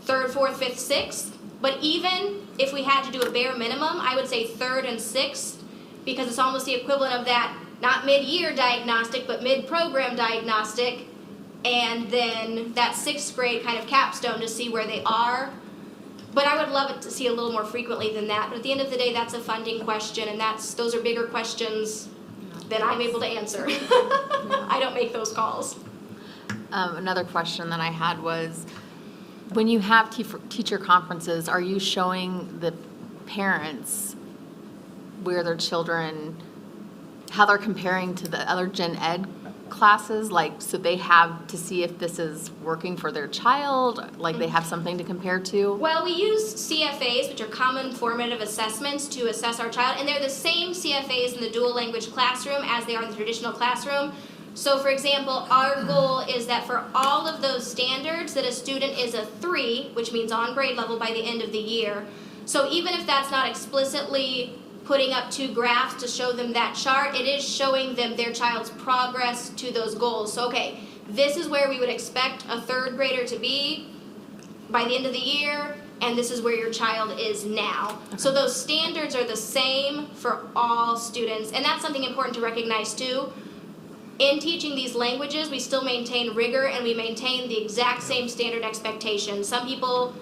3rd, 4th, 5th, 6th, but even if we had to do a bare minimum, I would say 3rd and 6th, because it's almost the equivalent of that, not mid-year diagnostic, but mid-program diagnostic, and then that 6th grade kind of capstone to see where they are. But I would love it to see a little more frequently than that. But at the end of the day, that's a funding question, and those are bigger questions than I'm able to answer. I don't make those calls. Another question that I had was, when you have teacher conferences, are you showing the parents where their children, how they're comparing to the other gen ed classes, like, so they have to see if this is working for their child, like they have something to compare to? Well, we use CFAs, which are common formative assessments, to assess our child, and they're the same CFAs in the dual language classroom as they are in the traditional classroom. So for example, our goal is that for all of those standards, that a student is a 3, which means on grade level by the end of the year. So even if that's not explicitly putting up 2 graphs to show them that chart, it is showing them their child's progress to those goals. So okay, this is where we would expect a 3rd grader to be by the end of the year, and this is where your child is now. So those standards are the same for all students, and that's something important to recognize too. In teaching these languages, we still maintain rigor and we maintain the exact same standard expectations. Some people,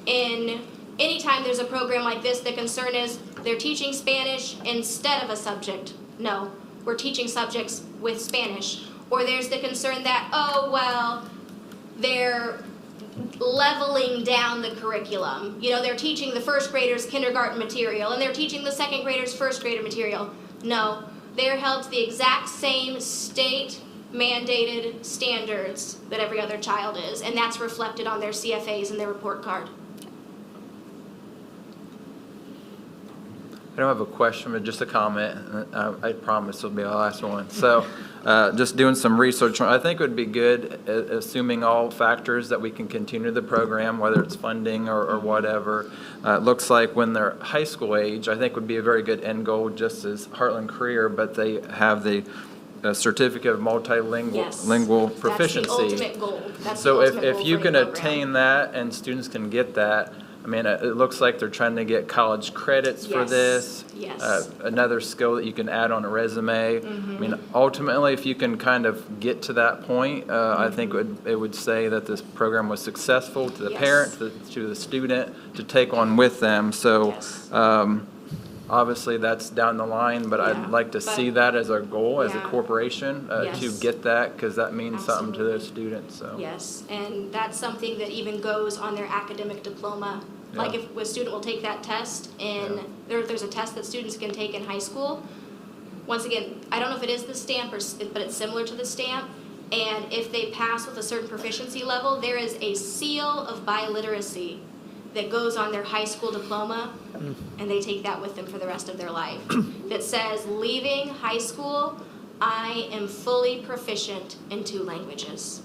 anytime there's a program like this, the concern is they're teaching Spanish instead of a subject. No, we're teaching subjects with Spanish. Or there's the concern that, oh, well, they're leveling down the curriculum. You know, they're teaching the 1st graders kindergarten material and they're teaching the 2nd graders 1st grader material. No, they're held to the exact same state-mandated standards that every other child is, and that's reflected on their CFAs and their report card. I don't have a question, but just a comment. I promise it'll be the last one. So just doing some research, I think it would be good, assuming all factors, that we can continue the program, whether it's funding or whatever. It looks like when they're high school age, I think would be a very good end goal, just as Heartland Career, but they have the certificate of multilingual proficiency. That's the ultimate goal. So if you can attain that and students can get that, I mean, it looks like they're trying to get college credits for this. Yes. Another skill that you can add on a resume. I mean, ultimately, if you can kind of get to that point, I think it would say that this program was successful to the parent, to the student, to take on with them. So obviously, that's down the line, but I'd like to see that as our goal as a corporation to get that, because that means something to the students. So. Yes, and that's something that even goes on their academic diploma. Like if a student will take that test, and there's a test that students can take in high school. Once again, I don't know if it is the stamp, but it's similar to the stamp. And if they pass with a certain proficiency level, there is a seal of biliteracy that goes on their high school diploma, and they take that with them for the rest of their life. That says, leaving high school, I am fully proficient in 2 languages.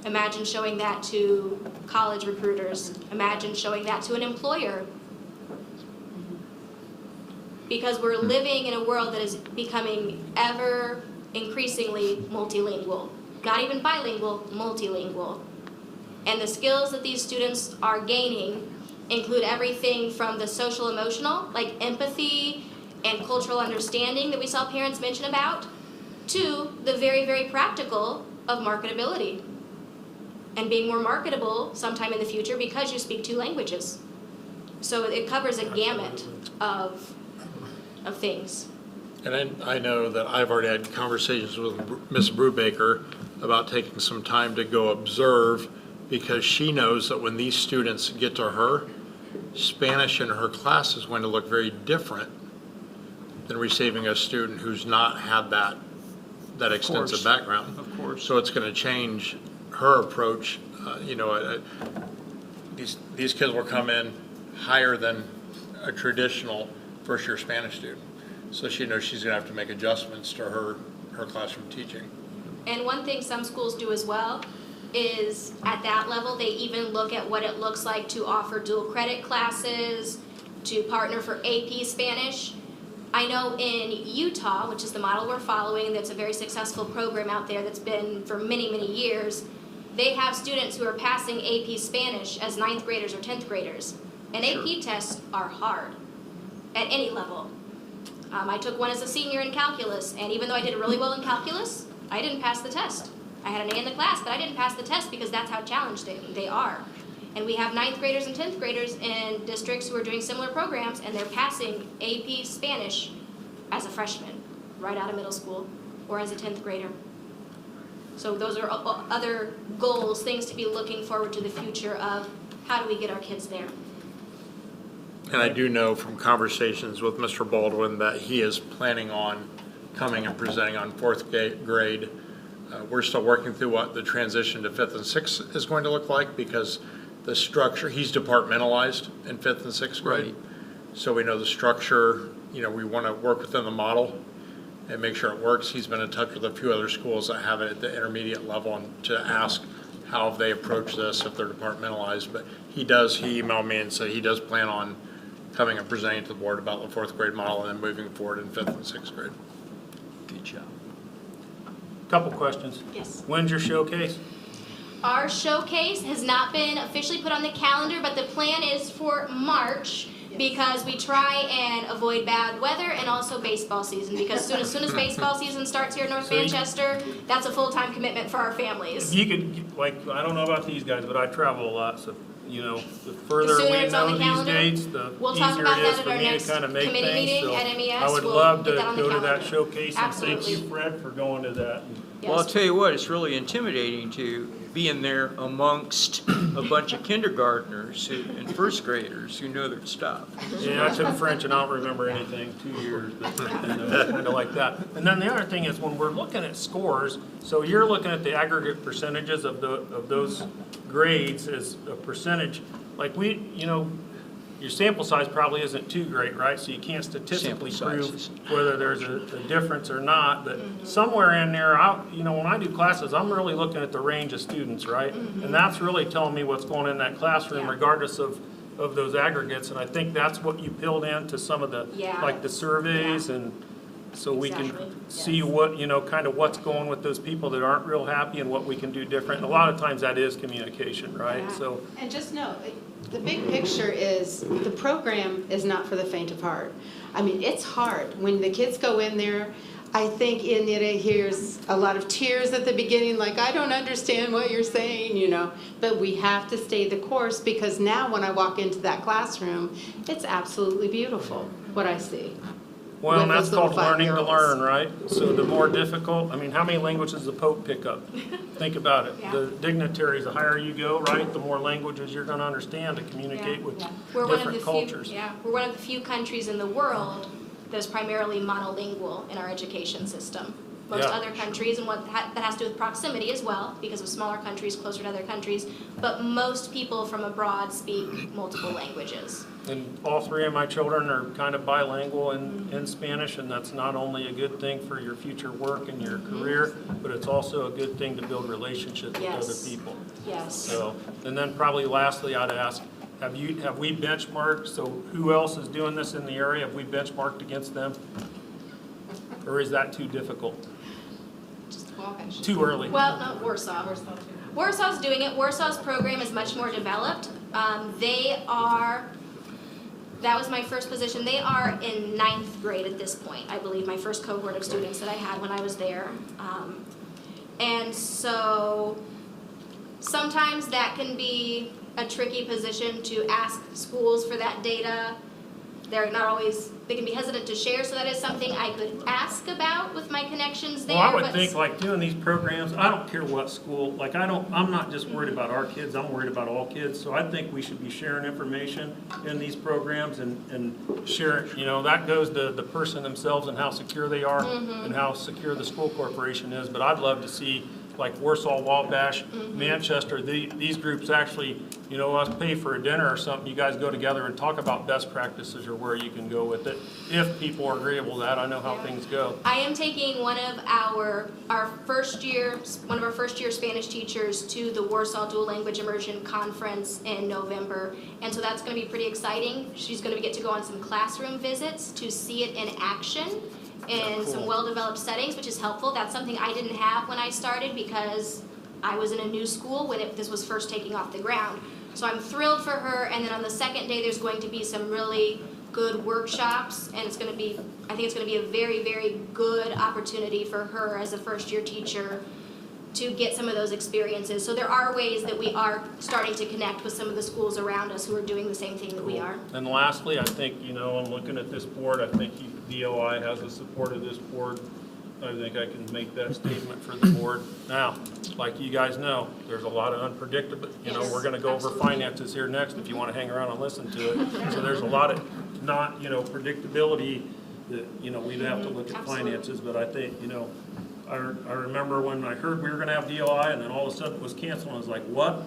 Imagine showing that to college recruiters. Imagine showing that to an employer. Because we're living in a world that is becoming ever increasingly multilingual. Not even bilingual, multilingual. And the skills that these students are gaining include everything from the social emotional, like empathy and cultural understanding that we saw parents mention about, to the very, very practical of marketability. And being more marketable sometime in the future because you speak 2 languages. So it covers a gamut of things. And I know that I've already had conversations with Ms. Brubaker about taking some time to go observe, because she knows that when these students get to her, Spanish in her class is going to look very different than receiving a student who's not had that extensive background. Of course. So it's going to change her approach. These kids will come in higher than a traditional first-year Spanish student. So she knows she's going to have to make adjustments to her classroom teaching. And one thing some schools do as well is at that level, they even look at what it looks like to offer dual credit classes, to partner for AP Spanish. I know in Utah, which is the model we're following, that's a very successful program out there that's been for many, many years, they have students who are passing AP Spanish as 9th graders or 10th graders. And AP tests are hard at any level. I took one as a senior in calculus, and even though I did really well in calculus, I didn't pass the test. I had an A in the class, but I didn't pass the test because that's how challenged they are. And we have 9th graders and 10th graders in districts who are doing similar programs, and they're passing AP Spanish as a freshman, right out of middle school, or as a 10th grader. So those are other goals, things to be looking forward to the future of how do we get our kids there. And I do know from conversations with Mr. Baldwin that he is planning on coming and presenting on 4th grade. We're still working through what the transition to 5th and 6th is going to look like, because the structure, he's departmentalized in 5th and 6th grade. Right. So we know the structure, we want to work within the model and make sure it works. He's been in touch with a few other schools that have it at the intermediate level, and to ask how they approach this if they're departmentalized. But he emailed me and said he does plan on coming and presenting to the board about the 4th grade model and then moving forward in 5th and 6th grade. Good job. Couple questions. Yes. When's your showcase? Our showcase has not been officially put on the calendar, but the plan is for March, because we try and avoid bad weather and also baseball season, because as soon as baseball season starts here in North Manchester, that's a full-time commitment for our families. If you could, I don't know about these guys, but I travel a lot, so, the further sooner we it's on know the these calendar, dates, the we'll talk easier about it that is at for our me to next kind of make committee things. meeting So at MES. I would We'll love to get that on the go to that calendar. showcase, and thank you, Absolutely. Fred, for going to that. Well, I'll Yes. tell you what, it's really intimidating to be in there amongst a bunch of kindergartners and 1st graders who know their stuff. Yeah, I took French and I don't remember anything, 2 years, but kind of like that. And then the other thing is, when we're looking at scores, so you're looking at the aggregate percentages of those grades as a percentage. Like your sample size probably isn't too great, right? So you can't statistically Sample prove sizes. whether there's a difference or not. But somewhere in there, when I do classes, I'm really looking at the range of students, right? And that's really telling me what's going on in that classroom, Yeah. regardless of those aggregates. And I think that's what you build into some of the, Yeah. like the surveys, and so we can Exactly. see Yes. what, kind of what's going with those people that aren't real happy and what we can do different. And a lot of times that is communication, right? Yeah. So, And just know, the big picture is the program is not for the faint of heart. I mean, it's hard. When the kids go in there, I think Inita hears a lot of tears at the beginning, like, I don't understand what you're saying, But we have to stay the course, because now when I walk into that classroom, it's absolutely beautiful, what I see. well, With and that's those little called learning to 5-year-olds. learn, right? So the more difficult, how many languages does the Pope pick up? Think about it. Yeah. The dignitaries, the higher you go, right, the more languages you're going to understand to communicate with We're one of different the cultures. few, we're one of the few countries in the world that's primarily monolingual in our education system. most Yeah. other countries, and that has to do with proximity as well, because of smaller countries closer to other countries. But most people from abroad speak multiple languages. And all three of my children are kind of bilingual in Spanish, and that's not only a good thing for your future work and your career, but it's also a good thing to build relationships with Yes. other people. Yes. So, and then probably lastly, I'd ask, have we benchmarked, so who else is doing this in the area? Have we benchmarked against them? Or is that too difficult? Just Wabash. Too early? Well, no, Warsaw. Warsaw's doing it. Warsaw's program is much more developed. That was my first position. They are in 9th grade at this point, I believe, my first cohort of students that I had when I was there. And so sometimes that can be a tricky position to ask schools for that data. They can be hesitant to share, so that is something I could ask about with my connections there. Well, I would but- think like doing these programs, I don't care what school, like I'm not just worried about our kids, I'm worried about all kids. So I think we should be sharing information in these programs and share, that goes to the person themselves and how secure they are and how secure the school corporation is. But I'd love to see like Warsaw, Wabash, Manchester, these groups actually, us pay for a dinner or something, you guys go together and talk about best practices or where you can go with it, if people are agreeable to that. I know how things go. I am taking one of our first year Spanish teachers to the Warsaw Dual Language Immersion Conference in November, and so that's going to be pretty exciting. She's going to get to go on some classroom visits to see it in action in some well-developed settings, which is helpful. That's something I didn't have when I started because I was in a new school when this was first taking off the ground. So I'm thrilled for her, and then on the second day there's going to be some really good workshops, and I think it's going to be a very, very good opportunity for her as a first-year teacher to get some of those experiences. So there are ways that we are starting to connect with some of the schools around us who are doing the same thing that we are. And lastly, I think, I'm looking at this board, I think DOI has the support of this board. I think I can make that statement for the board. Now, like you guys know, there's a lot of unpredictable, Yes, we're gonna go over absolutely. finances here next if you wanna hang around and listen to it. So there's a lot of not, predictability that, we'd have to look at Absolutely. finances, but I think, I remember when I heard we were gonna have DOI and then all of a sudden it was canceled, I was like, what,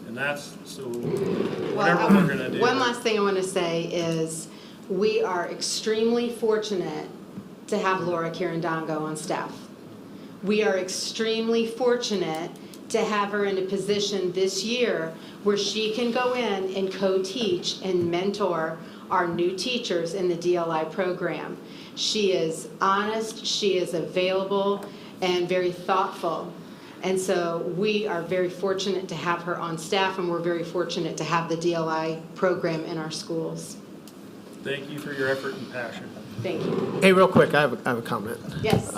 And that's, so whatever we're gonna do. One last thing I want to say is we are extremely fortunate to have Laura Kirandongo on staff. We are extremely fortunate to have her in a position this year where she can go in and co-teach and mentor our new teachers in the DLI program. She is honest, she is available, and very thoughtful. And so we are very fortunate to have her on staff, and we're very fortunate to have the DLI program in our schools. Thank you for your effort and passion. Thank you. Hey, real quick, I have a comment. Yes.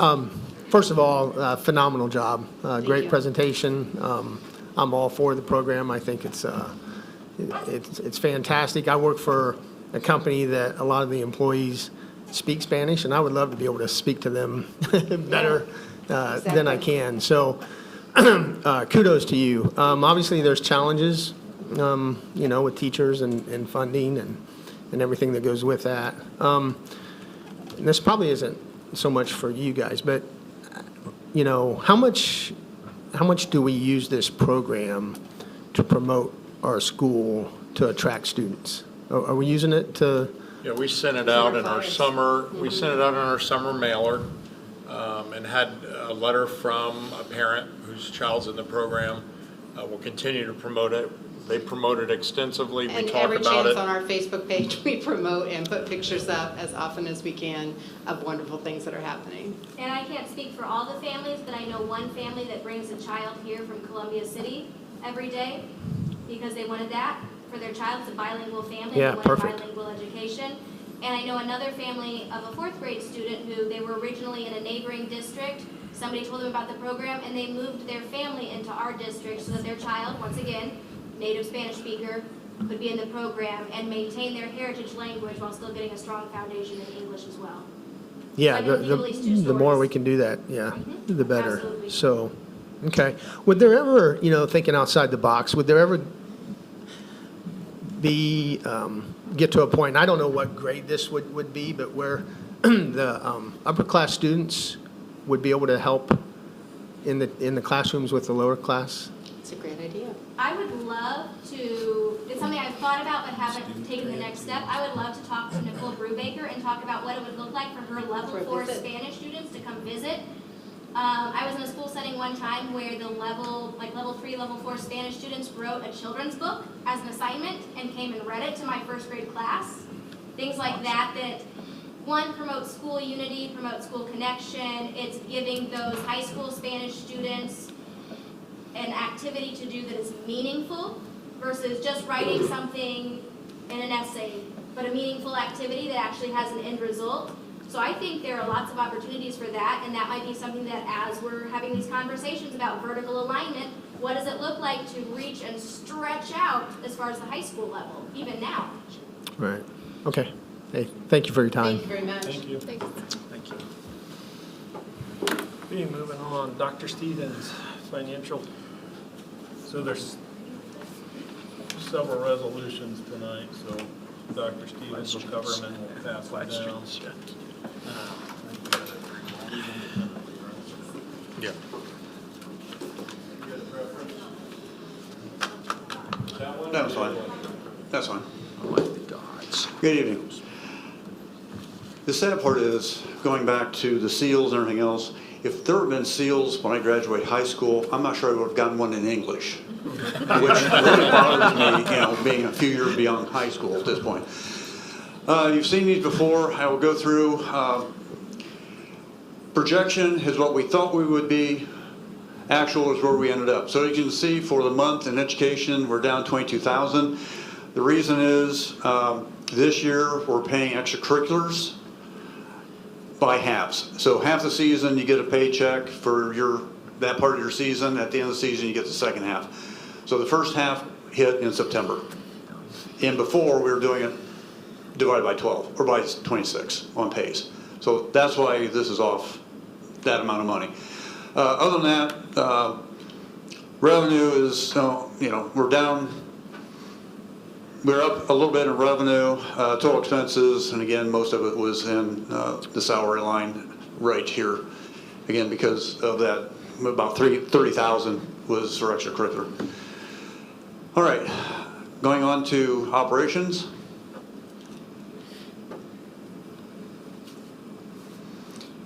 First of all, phenomenal job. Great you. presentation. I'm all for the program. I think it's fantastic. I work for a company that a lot of the employees speak Spanish, and I would love to be able to speak to them better than I can. So kudos to you. Obviously, there's challenges, with teachers and funding and everything that goes with that. And this probably isn't so much for you guys, but, how much do we use this program to promote our school to attract students? Are we using it to? Yeah, we sent it out in our summer, mailer, and had a letter from a parent whose child's in the program. We'll continue to promote it. They promote it extensively. We And talk every about chance it. on our Facebook page, we promote and put pictures up as often as we can of wonderful things that are happening. And I can't speak for all the families, but I know one family that brings a child here from Columbia City every day because they wanted that for their child. It's a bilingual family. Yeah, They wanted perfect. bilingual education. And I know another family of a 4th grade student who they were originally in a neighboring district. Somebody told them about the program and they moved their family into our district so that their child, once again, native Spanish speaker, could be in the program and maintain their heritage language while still getting a strong foundation in English as well. Yeah, I can give at least 2 the more stories. we can do that, yeah, the better. Absolutely. So, okay. Would there ever, thinking outside the box, would there ever be, get to a point, and I don't know what grade this would be, but where the upper class students would be able to help in the classrooms with the lower class? It's a great idea. I would love to, it's something I've thought about but haven't taken the next step. I would love to talk to Nicole Brubaker and talk about what it would look like for her level For a 4 visit. Spanish students to come visit. I was in a school setting one time where the level 3, level 4 Spanish students wrote a children's book as an assignment and came and read it to my first grade class. Things like that one, promotes school unity, promotes school connection. It's giving those high school Spanish students an activity to do that is meaningful versus just writing something in an essay, but a meaningful activity that actually has an end result. So I think there are lots of opportunities for that, and that might be something that as we're having these conversations about vertical alignment, what does it look like to reach and stretch out as far as the high school level, even now? Right. Okay. Hey, thank you for your time. Thank you very much. Thank you. Thanks. Thank you. Okay, moving on, Dr. Stevens, financial. So there's several resolutions tonight, so Dr. Stevens will cover them and we'll pass them down. Yeah. That's fine. That's fine. I like the dots. Good evening. The sad part is, going back to the seals and everything else, if there had been seals when I graduated high school, I'm not sure I would have gotten one in English, which really bothers me, being a few years beyond high school at this point. You've seen these before. I will go through. Projection is what we thought we would be. Actual is where we ended up. So you can see for the month in education, we're down 22,000. The reason is this year we're paying extracurriculars by halves. So half the season you get a paycheck for that part of your season. At the end of the season you get the second half. So the first half hit in September. And before we were doing it divided by 12 or by 26 on pays. So that's why this is off that amount of money. Other than that, revenue is, we're down. We're up a little bit in revenue, total expenses, and again, most of it was in the salary line right here. Again, because of that, about 30,000 was for extracurricular. All right, going on to operations.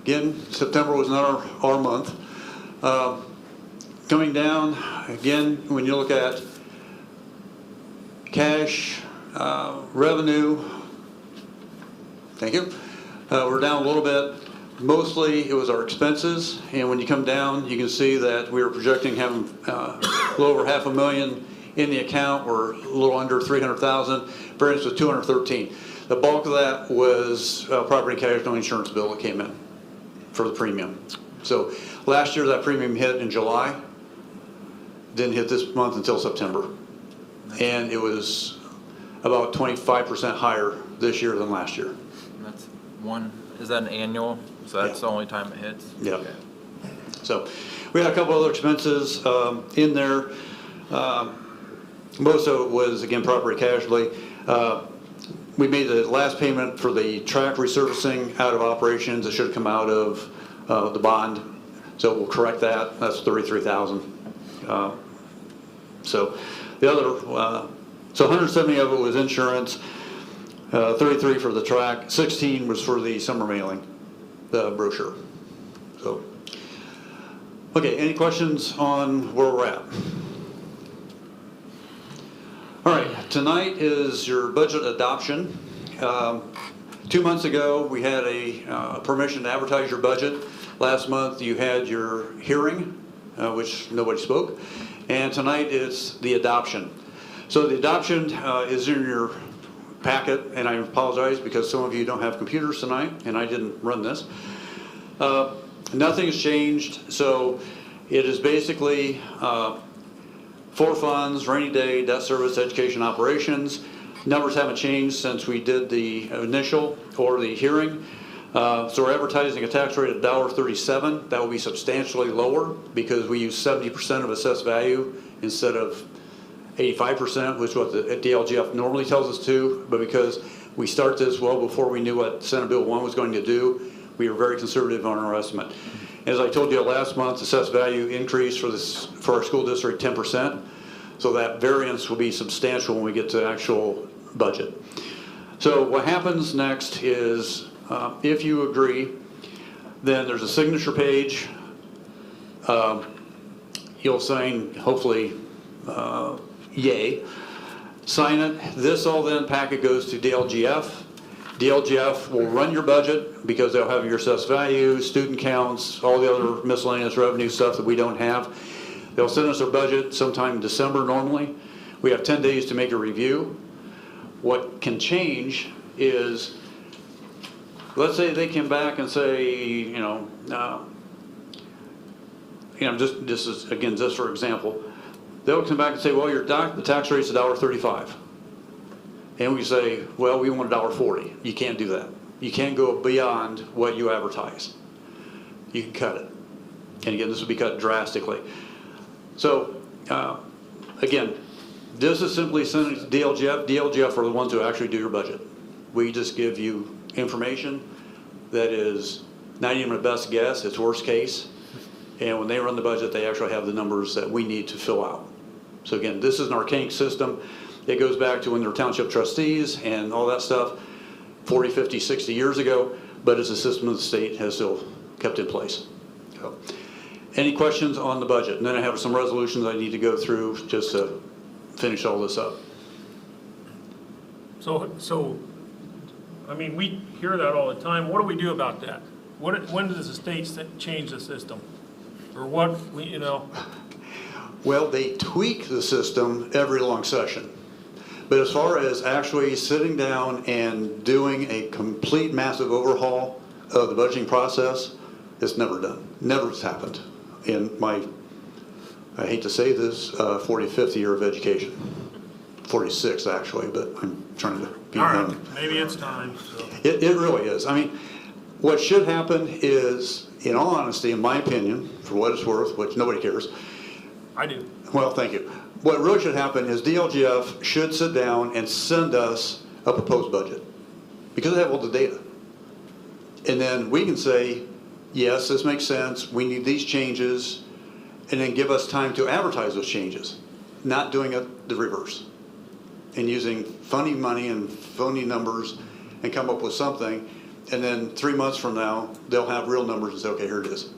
Again, September was not our month. Coming down, again, when you look at cash, revenue, thank you, we're down a little bit. Mostly it was our expenses, and when you come down, you can see that we were projecting having a little over $500,000 in the account. We're a little under 300,000. Variance was 213. The bulk of that was property and casualty insurance bill that came in for the premium. So last year that premium hit in July, didn't hit this month until September. And it was about 25% higher this year than last year. That's one, is that an annual? So that's the only time it hits? Yeah. Okay. So we had a couple other expenses in there. Most of it was, again, property casualty. We made the last payment for the track resurfacing out of operations. It should have come out of the bond. So we'll correct that. That's $33,000. So the other, so 170 of it was insurance, 33 for the track, 16 was for the summer mailing, the brochure. So, okay, any questions on where we're at? All right, tonight is your budget adoption. 2 months ago, we had a permission to advertise your budget. Last month, you had your hearing, which nobody spoke. And tonight is the adoption. So the adoption is in your packet, and I apologize because some of you don't have computers tonight, and I didn't run this. Nothing's changed, so it is basically for funds, rainy day, debt service, education operations. Numbers haven't changed since we did the initial or the hearing. So we're advertising a tax rate of $1.37. That will be substantially lower because we use 70% of assessed value instead of 85%, which is what the DLGF normally tells us to. But because we start this well before we knew what Senate Bill 1 was going to do, we were very conservative on our estimate. As I told you last month, assessed value increased for our school district 10%. So that variance will be substantial when we get to actual budget. So what happens next is, if you agree, then there's a signature page. You'll sign, hopefully, yay. Sign it. This all then packet goes to DLGF. DLGF will run your budget because they'll have your assessed value, student counts, all the other miscellaneous revenue stuff that we don't have. They'll send us our budget sometime in December normally. We have 10 days to make a review. What can change is, let's say they came back and say, just for example, they'll come back and say, well, the tax rate's $1.35. And we say, well, we want $1.40. You can't do that. You can't go beyond what you advertise. You can cut it. And again, this will be cut drastically. So, again, this is simply sending to DLGF. DLGF are the ones who actually do your budget. We just give you information that is not even a best guess, it's worst case. And when they run the budget, they actually have the numbers that we need to fill out. So again, this is an archaic system. It goes back to when there were township trustees and all that stuff 40, 50, 60 years ago, but it's a system that the state has still kept in place. So, any questions on the budget? And then I have some resolutions I need to go through just to finish all this up. So, I mean, we hear that all the time. What do we do about that? When does the state change the system? Or what, Well, they tweak the system every long session. But as far as actually sitting down and doing a complete massive overhaul of the budgeting process, it's never done. Never has happened in my, I hate to say this, 45th year of education. 46 actually, but I'm trying to be all right, maybe it's time. So. It really is. I mean, what should happen is, in all honesty, in my opinion, for what it's worth, which nobody cares. I do. Well, thank you. What really should happen is DLGF should sit down and send us a proposed budget because they have all the data. And then we can say, yes, this makes sense. We need these changes, and then give us time to advertise those changes, not doing it the reverse and using funny money and phony numbers and come up with something. And then 3 months from now, they'll have real numbers and say, okay, here it is.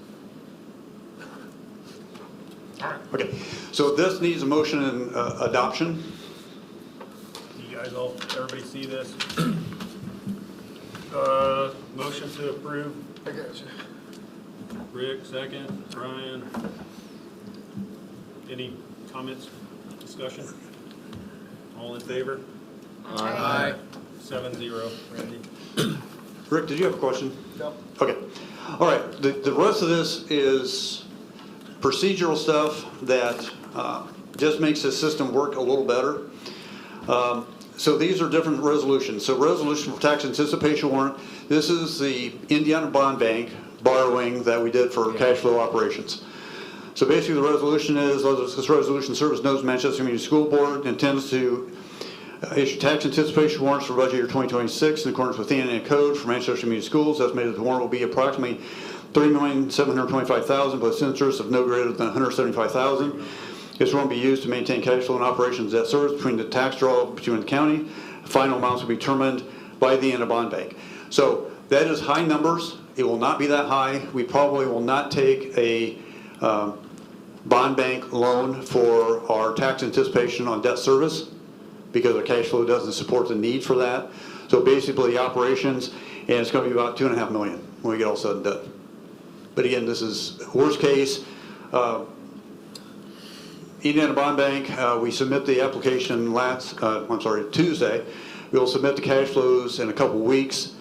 Okay, so this needs a motion and adoption. You guys everybody see this? Motion to approve. I got you. Rick, second. Brian. Any comments, discussion? All in favor? Aye. 7-0. Randy? Rick, did you have a question? No. Okay. All right, the rest of this is procedural stuff that just makes the system work a little better. So these are different resolutions. So resolution for tax anticipation warrant. This is the Indiana Bond Bank borrowing that we did for cash flow operations. So basically the resolution is, this resolution serves knows Manchester Community School Board intends to issue tax anticipation warrants for budget year 2026 in accordance with the Indiana Code for Manchester Community Schools. Estimated the warrant will be approximately $3,725,000 plus interest of no greater than $175,000. This warrant will be used to maintain cash flow and operations debt service between the tax draw between the county. The final amounts will be determined by the Indiana Bond Bank. So that is high numbers. It will not be that high. We probably will not take a bond bank loan for our tax anticipation on debt service because our cash flow doesn't support the need for that. So basically the operations, and it's going to be about $2.5 million when we get all said and done. But again, this is worst case. Indiana Bond Bank, we submit the application Tuesday. We'll submit the cash flows in a couple weeks,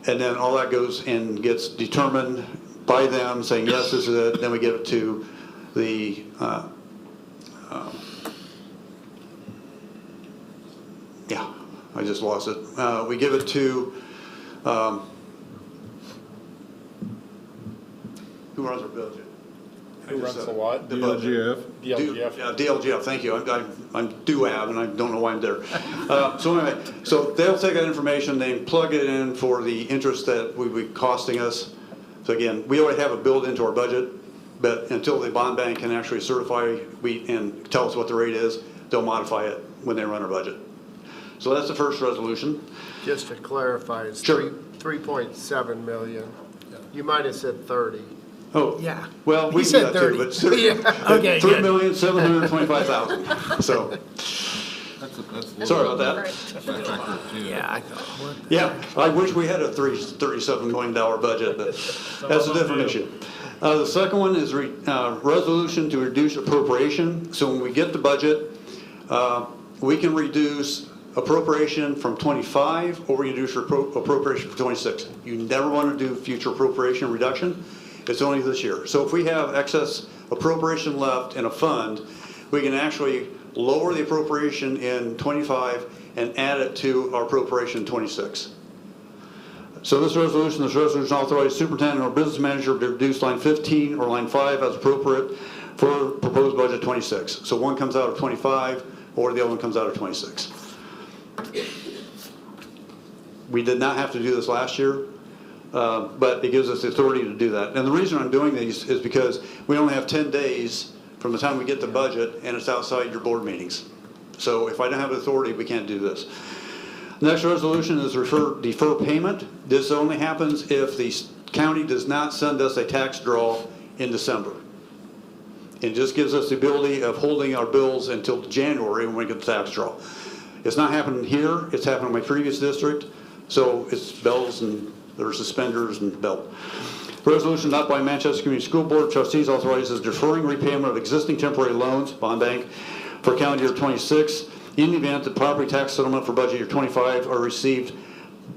and then all that goes and gets determined by them saying, yes, this is it. Then we give it to the I just lost it. We give it to who runs our budget? Who runs the what? The budget. DLGF. DLGF, thank you. I'm DUAB, and I don't know why I'm there. So anyway, so they'll take that information, they plug it in for the interest that would be costing us So again, we already have it built into our budget, but until the bond bank can actually certify and tell us what the rate is, they'll modify it when they run our budget. So that's the first resolution. Just to clarify, it's Sure. 3.7 million. You might have said 30. Oh, Yeah. well, we He can said do that too, 30. but Yeah, okay, good. $3,725,000. So, sorry about that. Yeah, I thought, Yeah, I wish we had a $37 million budget, but that's a different issue. The second one is resolution to reduce appropriation. So when we get the budget, we can reduce appropriation from 25 or we reduce appropriation from 26. You never want to do future appropriation reduction. It's only this year. So if we have excess appropriation left in a fund, we can actually lower the appropriation in 25 and add it to our appropriation in 26. So this resolution authorizes superintendent or business manager to reduce line 15 or line 5 as appropriate for proposed budget 26. So one comes out of 25 or the other one comes out of 26. We did not have to do this last year, but it gives us the authority to do that. And the reason I'm doing these is because we only have 10 days from the time we get the budget and it's outside your board meetings. So if I don't have authority, we can't do this. Next resolution is defer payment. This only happens if the county does not send us a tax draw in December. It just gives us the ability of holding our bills until January when we get the tax draw. It's not happening here, it's happened in my previous district, so it's bells and there's suspenders and belt. Resolution adopted by Manchester Community School Board of Trustees authorizes deferring repayment of existing temporary loans, bond bank, for calendar year 26 in the event the property tax settlement for budget year 25 are received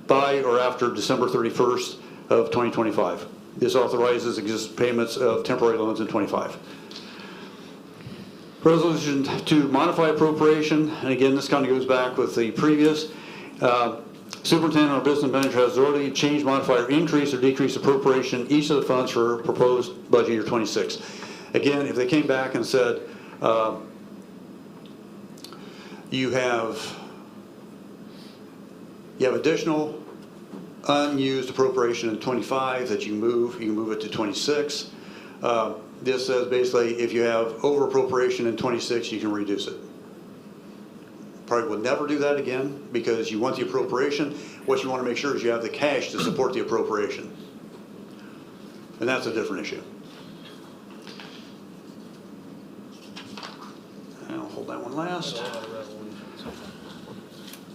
by or after December 31st of 2025. This authorizes existing payments of temporary loans in 25. Resolution to modify appropriation, and again, this kind of goes back with the previous. Superintendent or business manager has already changed, modify, or increase or decrease appropriation each of the funds for proposed budget year 26. Again, if they came back and said, you have additional unused appropriation in 25 that you can move it to 26. This says basically if you have over appropriation in 26, you can reduce it. Probably would never do that again because you want the appropriation. What you want to make sure is you have the cash to support the appropriation. And that's a different issue. And I'll hold that one last.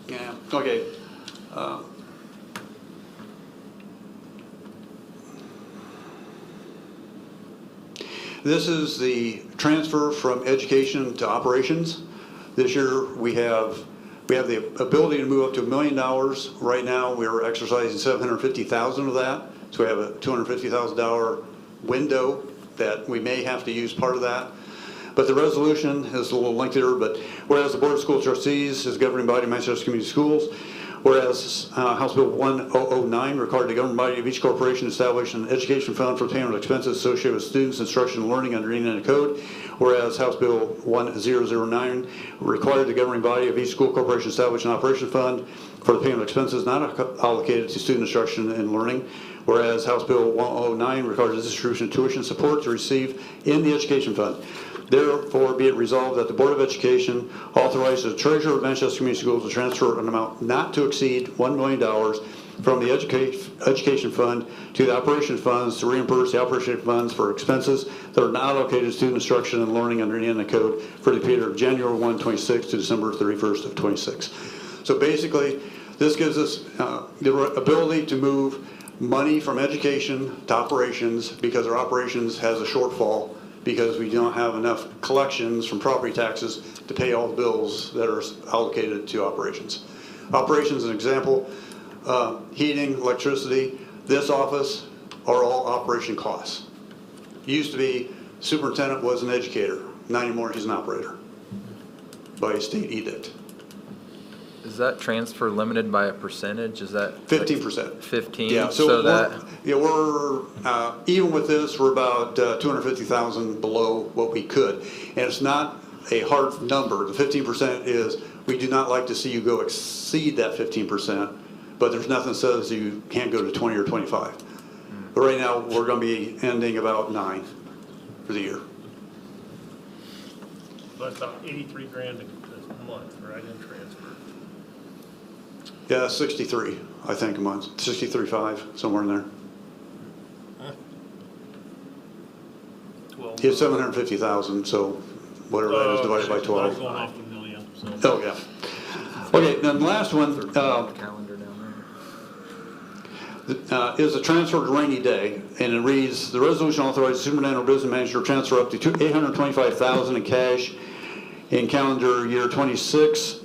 Yeah, okay. This is the transfer from education to operations. This year we have the ability to move up to $1 million. Right now we're exercising $750,000 of that. So we have a $250,000 window that we may have to use part of that. But the resolution is a little lengthier, but whereas the Board of School Trustees is the governing body of Manchester Community Schools, whereas House Bill 1009 required the governing body of each corporation to establish an education fund for payment of expenses associated with students' instruction and learning under Indiana Code, whereas House Bill 1009 required the governing body of each school corporation to establish an operation fund for the payment of expenses not allocated to student instruction and learning, whereas House Bill 109 requires the distribution of tuition support to receive in the education fund. Therefore, be it resolved that the Board of Education authorizes the treasurer of Manchester Community Schools to transfer an amount not to exceed $1 million from the education fund to the operation funds to reimburse the operation funds for expenses that are not allocated to student instruction and learning under Indiana Code for the period of January 1, 26 to December 31st of 26. So basically, this gives us the ability to move money from education to operations because our operations has a shortfall because we don't have enough collections from property taxes to pay all the bills that are allocated to operations. Operations, an example, heating, electricity, this office are all operation costs. It used to be superintendent was an educator, not anymore, he's an operator by state edict. Is that transfer limited by a percentage? Is that 15%. 15? Yeah, so we're even with this, we're about 250,000 below what we could. And it's not a hard number. The 15% is, we do not like to see you go exceed that 15%, but there's nothing that says you can't go to 20 or 25. But right now, we're going to be ending about 9 for the year. That's about 83 grand a month, right, in transfer. Yeah, 63, I think, a month, 63.5, somewhere in there. He had 750,000, so whatever that is divided by 12. Going off the million, so. Oh, yeah. Okay, then the last one Calendar down there. is a transfer to rainy day, and it reads, "The resolution authorizes the superintendent or business manager to transfer up to $825,000 in cash in calendar year 26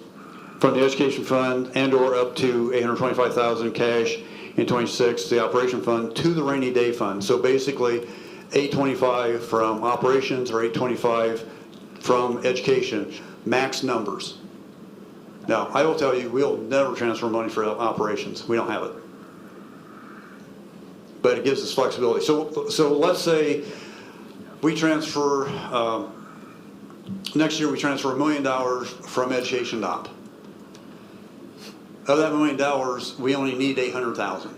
from the education fund and/or up to $825,000 in cash in 26, the operation fund, to the rainy day fund." So basically, 825 from operations or 825 from education, max numbers. Now, I will tell you, we'll never transfer money for operations. We don't have it. But it gives us flexibility. So let's say we transfer, next year we transfer $1 million from education to op. Of that $1 million, we only need 800,000.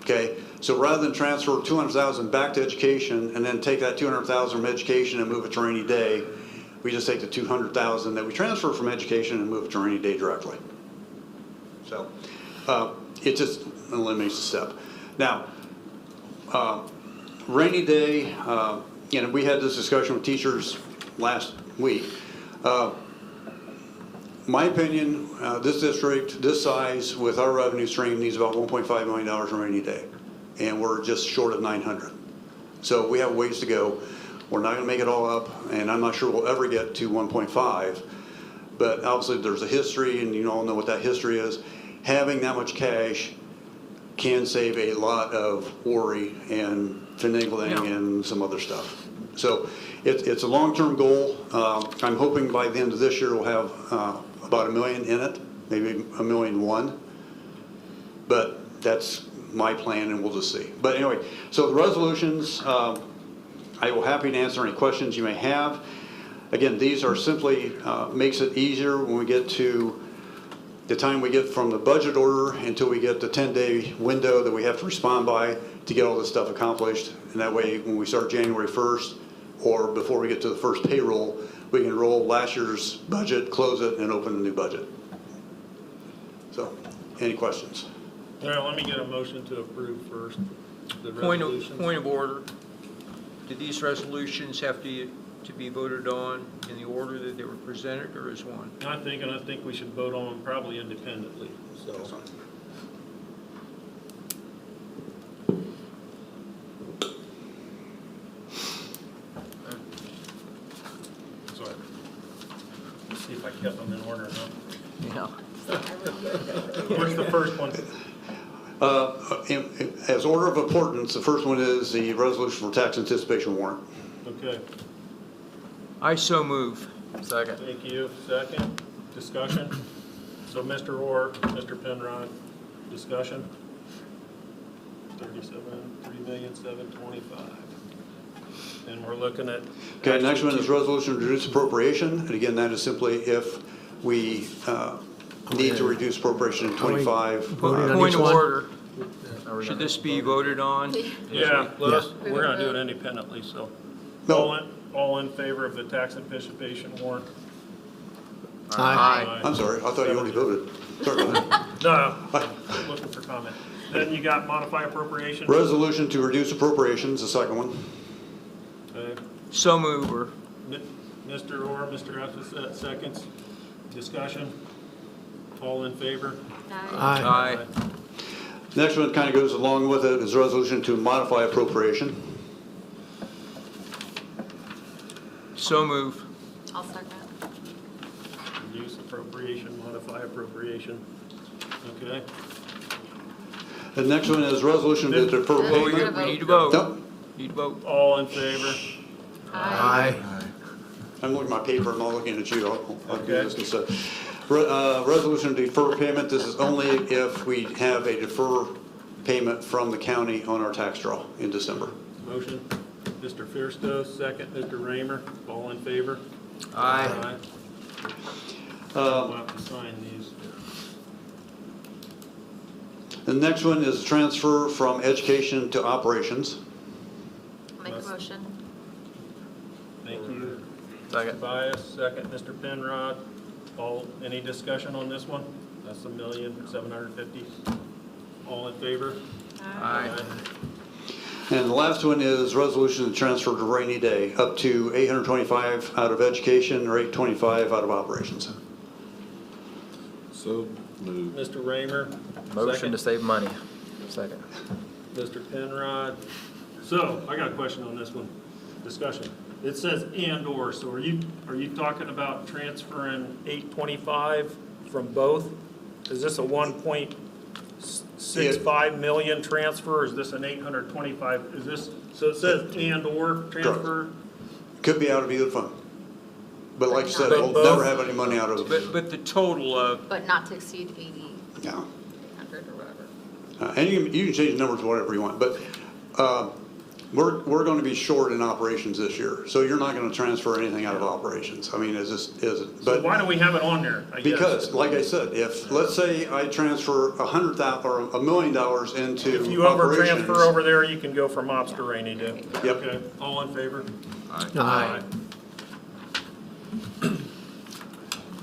Okay, so rather than transfer 200,000 back to education and then take that 200,000 from education and move it to rainy day, we just take the 200,000 that we transfer from education and move it to rainy day directly. So it just eliminates a step. Now, rainy day, and we had this discussion with teachers last week. My opinion, this district, this size, with our revenue stream, needs about $1.5 million in rainy day, and we're just short of 900. So we have ways to go. We're not going to make it all up, and I'm not sure we'll ever get to 1.5. But obviously, there's a history, and you all know what that history is. Having that much cash can save a lot of worry and finagling and some other stuff. So it's a long-term goal. I'm hoping by the end of this year we'll have about $1 million in it, maybe $1.1 million. But that's my plan, and we'll just see. But anyway, so the resolutions, I will happy to answer any questions you may have. Again, these are simply makes it easier when we get to the time we get from the budget order until we get the 10-day window that we have to respond by to get all this stuff accomplished. And that way, when we start January 1st, or before we get to the first payroll, we can roll last year's budget, close it, and open the new budget. So, any questions? All right, let me get a motion to approve first the Point resolutions. of order. Do these resolutions have to be voted on in the order that they were presented, or as one? I think we should vote on them probably independently, so. Sorry. Let's see if I kept them in order or not. Yeah. Where's the first one? As order of importance, the first one is the resolution for tax anticipation warrant. Okay, I so move. Second. thank you. Second, discussion. So Mr. Orr, Mr. Penrod, discussion. 3,725,000. And we're looking at. Okay, next one is resolution to reduce appropriation. And again, that is simply if we need to reduce appropriation in 25. Voting on Point each of one? order. Should this be voted on? Yeah, we're gonna do it independently, so. No. All in favor of the tax anticipation warrant? Aye. I'm sorry, I thought you already voted. Sorry about that. No, looking for comment. Then you got modify appropriation. Resolution to reduce appropriations, the second one. Okay. So mover. Mr. Orr, Mr. Ephes, seconds. Discussion. All in favor? Aye. Aye. Next one kind of goes along with it is resolution to modify appropriation. So move. I'll start that. Reduce appropriation, modify appropriation. Okay. The next one is resolution to defer Oh, we payment. need to vote. Nope. Need to vote. All in favor? Aye. I'm looking at my paper, I'm not looking at you. I'll do Okay. this instead. Resolution to defer payment, this is only if we have a defer payment from the county on our tax draw in December. Motion. Mr. Fiersto, second. Mr. Raymer, all in favor? Aye. We'll have to sign these. The next one is transfer from education to operations. Make a motion. Thank you. Second. Tobias, second, Mr. Penrod. Any discussion on this one? That's $1,750,000. All in favor? Aye. And the last one is resolution to transfer to rainy day, up to 825 out of education or 825 out of operations. So moved. Mr. Raymer. Motion second. to save money. Second. Mr. Penrod. So, I got a question on this one. Discussion. It says and/or, so are you talking about transferring 825 from both? Is this a 1.65 million transfer, or is this an 825? Is this, so it says and/or transfer? Could be out of either fund. But like I said, But we'll both- never have any money out of, But the total of, But not to exceed 8,800 yeah. or whatever. And you can change the numbers to whatever you want, but we're going to be short in operations this year. So you're not going to transfer anything out of operations. I mean, it's just, isn't. So But why do we have it on there, I guess? because, like I said, if, let's say I transfer $100,000 or $1 million into If you over transfer operations, over there, you can go from ops to rainy day. Yep. Okay, all in favor? Aye.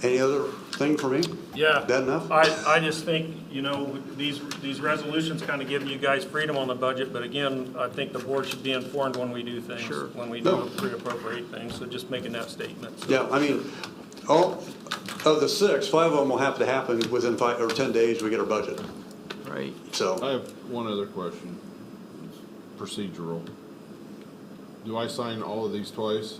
any other thing for me? Yeah. That enough? I just think, these resolutions kind of give you guys freedom on the budget, but again, I think the board should be informed when we do things. Sure. When we No. do pre-appropriate things, so just making that statement. So- Yeah, I mean, all, of the 6, 5 of them will have to happen within 5 or 10 days we get our budget. right, So, I have one other question. It's procedural. Do I sign all of these twice?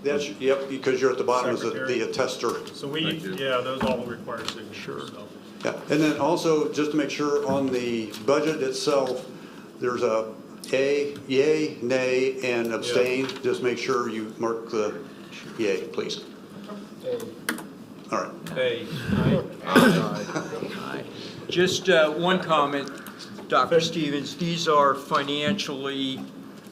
that's, yep, because you're at the bottom as Secretary. the attester. So we, Thank you. yeah, those all require signatures. Sure. So. Yeah, and then also, just to make sure, on the budget itself, there's a yay, nay, and abstain. Just make sure you mark the yay, please. All right. Hey, aye. Just one comment, Dr. Stevens, these are financially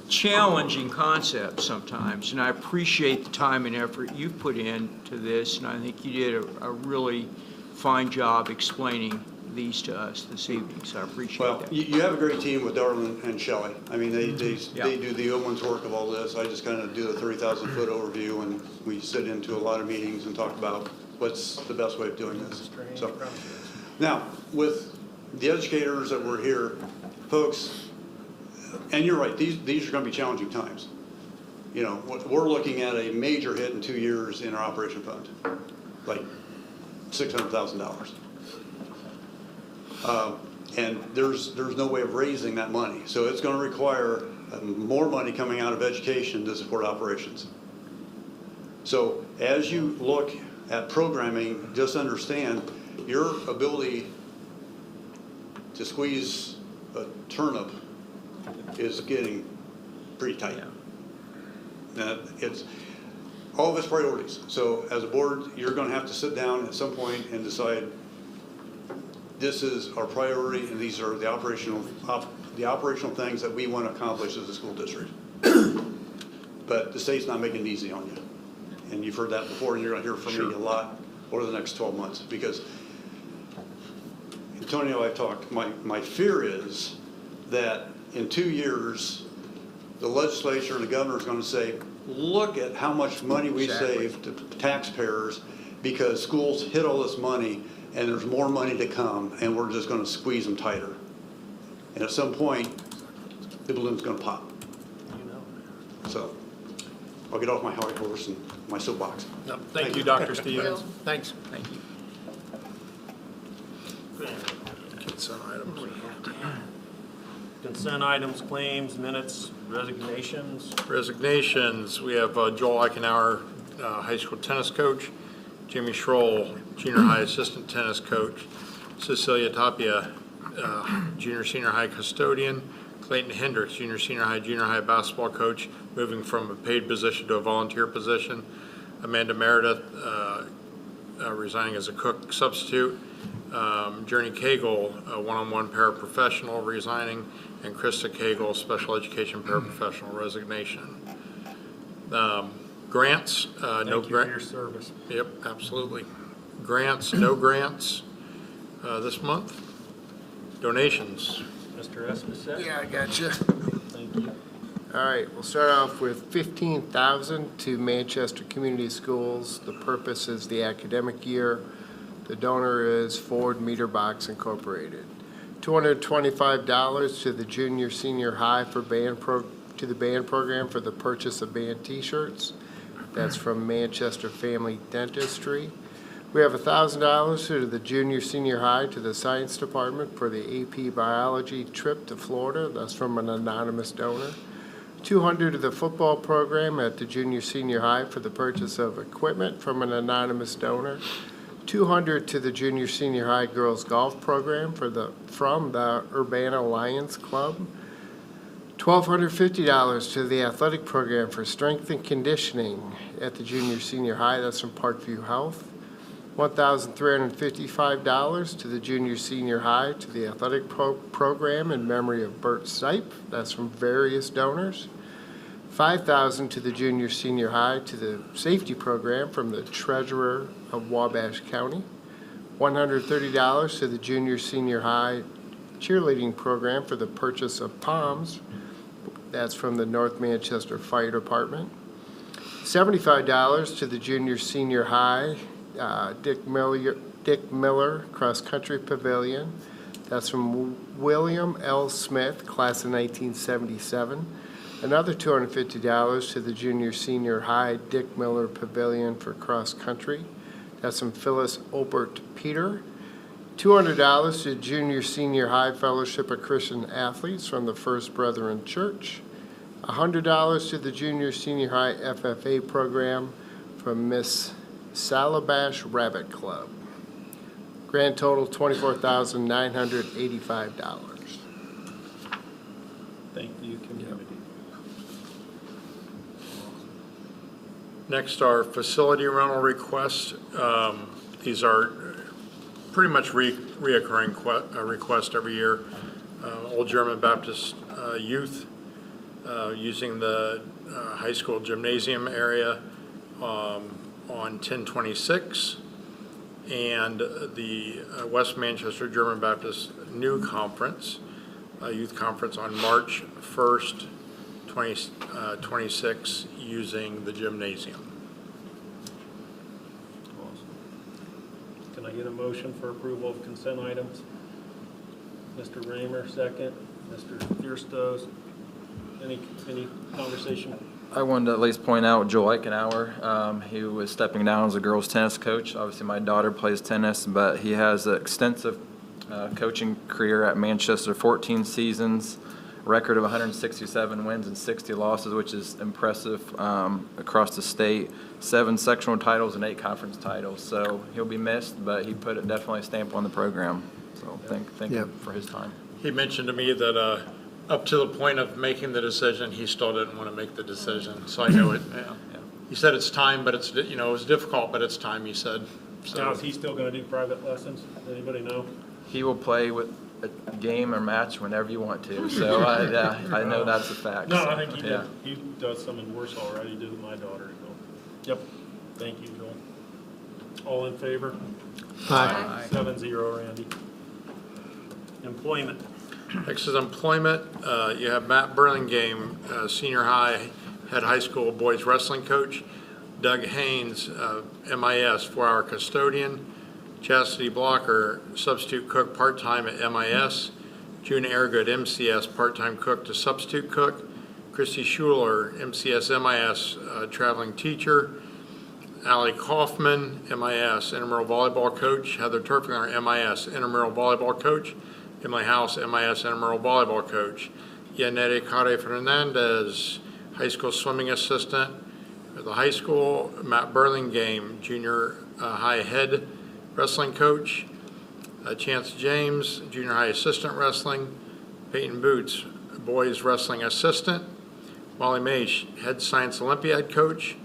challenging concepts sometimes, and I appreciate the time and effort you've put into this, and I think you did a really fine job explaining these to us this evening, so I appreciate Well, that. you have a great team with Darlin and Shelley. I mean, they Yeah. do the yeoman's work of all this. I just kind of do the 30,000-foot overview, and we sit into a lot of meetings and talk about what's the best way of doing this. So, now, with the educators that were here, folks, and you're right, these are going to be challenging times. We're looking at a major hit in 2 years in our operation fund, like $600,000. And there's no way of raising that money. So it's going to require more money coming out of education to support operations. So as you look at programming, just understand your ability to squeeze a turnip is getting pretty tight. It's all of its priorities. So as a board, you're going to have to sit down at some point and decide, this is our priority, and these are the operational things that we want to accomplish as a school district. But the state's not making it easy on you. And you've heard that before, and you're going to hear from me a lot over the next 12 months. Because, Antonio, I've talked, my fear is that in 2 years, the legislature and the governor is going to say, look at how much money we saved to taxpayers because schools hit all this money and there's more money to come, and we're just going to squeeze them tighter. And at some point, the balloon's going to pop. So I'll get off my high horse and my soapbox. No, thank you, Dr. Stevens. Thanks. Thank you. Consent items. Consent items, claims, minutes, resignations. Resignations, we have Joel Eichenauer, high school tennis coach, Jimmy Schroll, junior high assistant tennis coach, Cecilia Tapia, junior senior high custodian, Clayton Hendricks, junior high basketball coach, moving from a paid position to a volunteer position, Amanda Meredith resigning as a cook substitute, Journey Cagle, a one-on-one paraprofessional, resigning, and Krista Cagle, special education paraprofessional, resignation. Grants, no Thank you for your grant. service. Yep, absolutely. Grants, no grants. this month. Donations. Mr. Esposito? Yeah, I got you. Thank you. All right, we'll start off with $15,000 to Manchester Community Schools. The purpose is the academic year. The donor is Ford Meter Box Incorporated. $225 to the junior senior high for to the band program for the purchase of band T-shirts. That's from Manchester Family Dentistry. We have $1,000 to the junior senior high to the science department for the AP biology trip to Florida. That's from an anonymous donor. $200 to the football program at the junior senior high for the purchase of equipment from an anonymous donor. $200 to the junior senior high girls golf program from the Urbana Lions Club. $1,250 to the athletic program for strength and conditioning at the junior senior high. That's from Parkview Health. $1,355 to the junior senior high to the athletic program in memory of Bert Stipe. That's from various donors. $5,000 to the junior senior high to the safety program from the treasurer of Wabash County. $130 to the junior senior high cheerleading program for the purchase of palms. That's from the North Manchester Fire Department. $75 to the junior senior high Dick Miller Cross Country Pavilion. That's from William L. Smith, class of 1977. Another $250 to the junior senior high Dick Miller Pavilion for cross country. That's from Phyllis Opert Peter. $200 to junior senior high Fellowship of Christian Athletes from the First Brethren Church. $100 to the junior senior high FFA program from Miss Salabash Rabbit Club. Grand total $24,985. Thank you, community. Next are facility rental requests. These are pretty much reoccurring requests every year. Old German Baptist youth using the high school gymnasium area on 10/26, and the West Manchester German Baptist New Conference, Youth Conference on March 1st, 2026, using the gymnasium. Awesome. Can I get a motion for approval of consent items? Mr. Raymer, second. Mr. Fierstos. Any conversation? I wanted to at least point out Joel Eichenauer. He was stepping down as a girls' tennis coach. Obviously, my daughter plays tennis, but he has an extensive coaching career at Manchester, 14 seasons, record of 167 wins and 60 losses, which is impressive across the state. 7 sectional titles and 8 conference titles. So he'll be missed, but he put definitely a stamp on the program. So thank him for his time. He mentioned to me that up to the point of making the decision, he still didn't want to make the decision. So I know it. Yeah. He said it's time, but it's, it was difficult, but it's time, he said. So. Now, is he still going to do private lessons? Anybody know? He will play with a game or match whenever you want to. So I know that's a fact. No, I think he Yeah. did. He does some in Warsaw already. He did with my daughter. So. Yep. Thank you, Joel. All in favor? Aye. 7-0, Randy. Employment. Next is employment. You have Matt Burlingame, senior high, head high school boys wrestling coach. Doug Haynes, MIS, 4-hour custodian. Chastity Blocker, substitute cook part-time at MIS. June Airgood, MCS, part-time cook to substitute cook. Christy Schuler, MCS MIS, traveling teacher. Allie Kaufman, MIS, intramural volleyball coach. Heather Turfinger, MIS, intramural volleyball coach. Emily House, MIS, intramural volleyball coach. Yanete Care Fernandez, high school swimming assistant. At the high school, Matt Burlingame, junior high head wrestling coach. Chance James, junior high assistant wrestling. Peyton Boots, boys wrestling assistant. Molly Maish, head science Olympiad coach.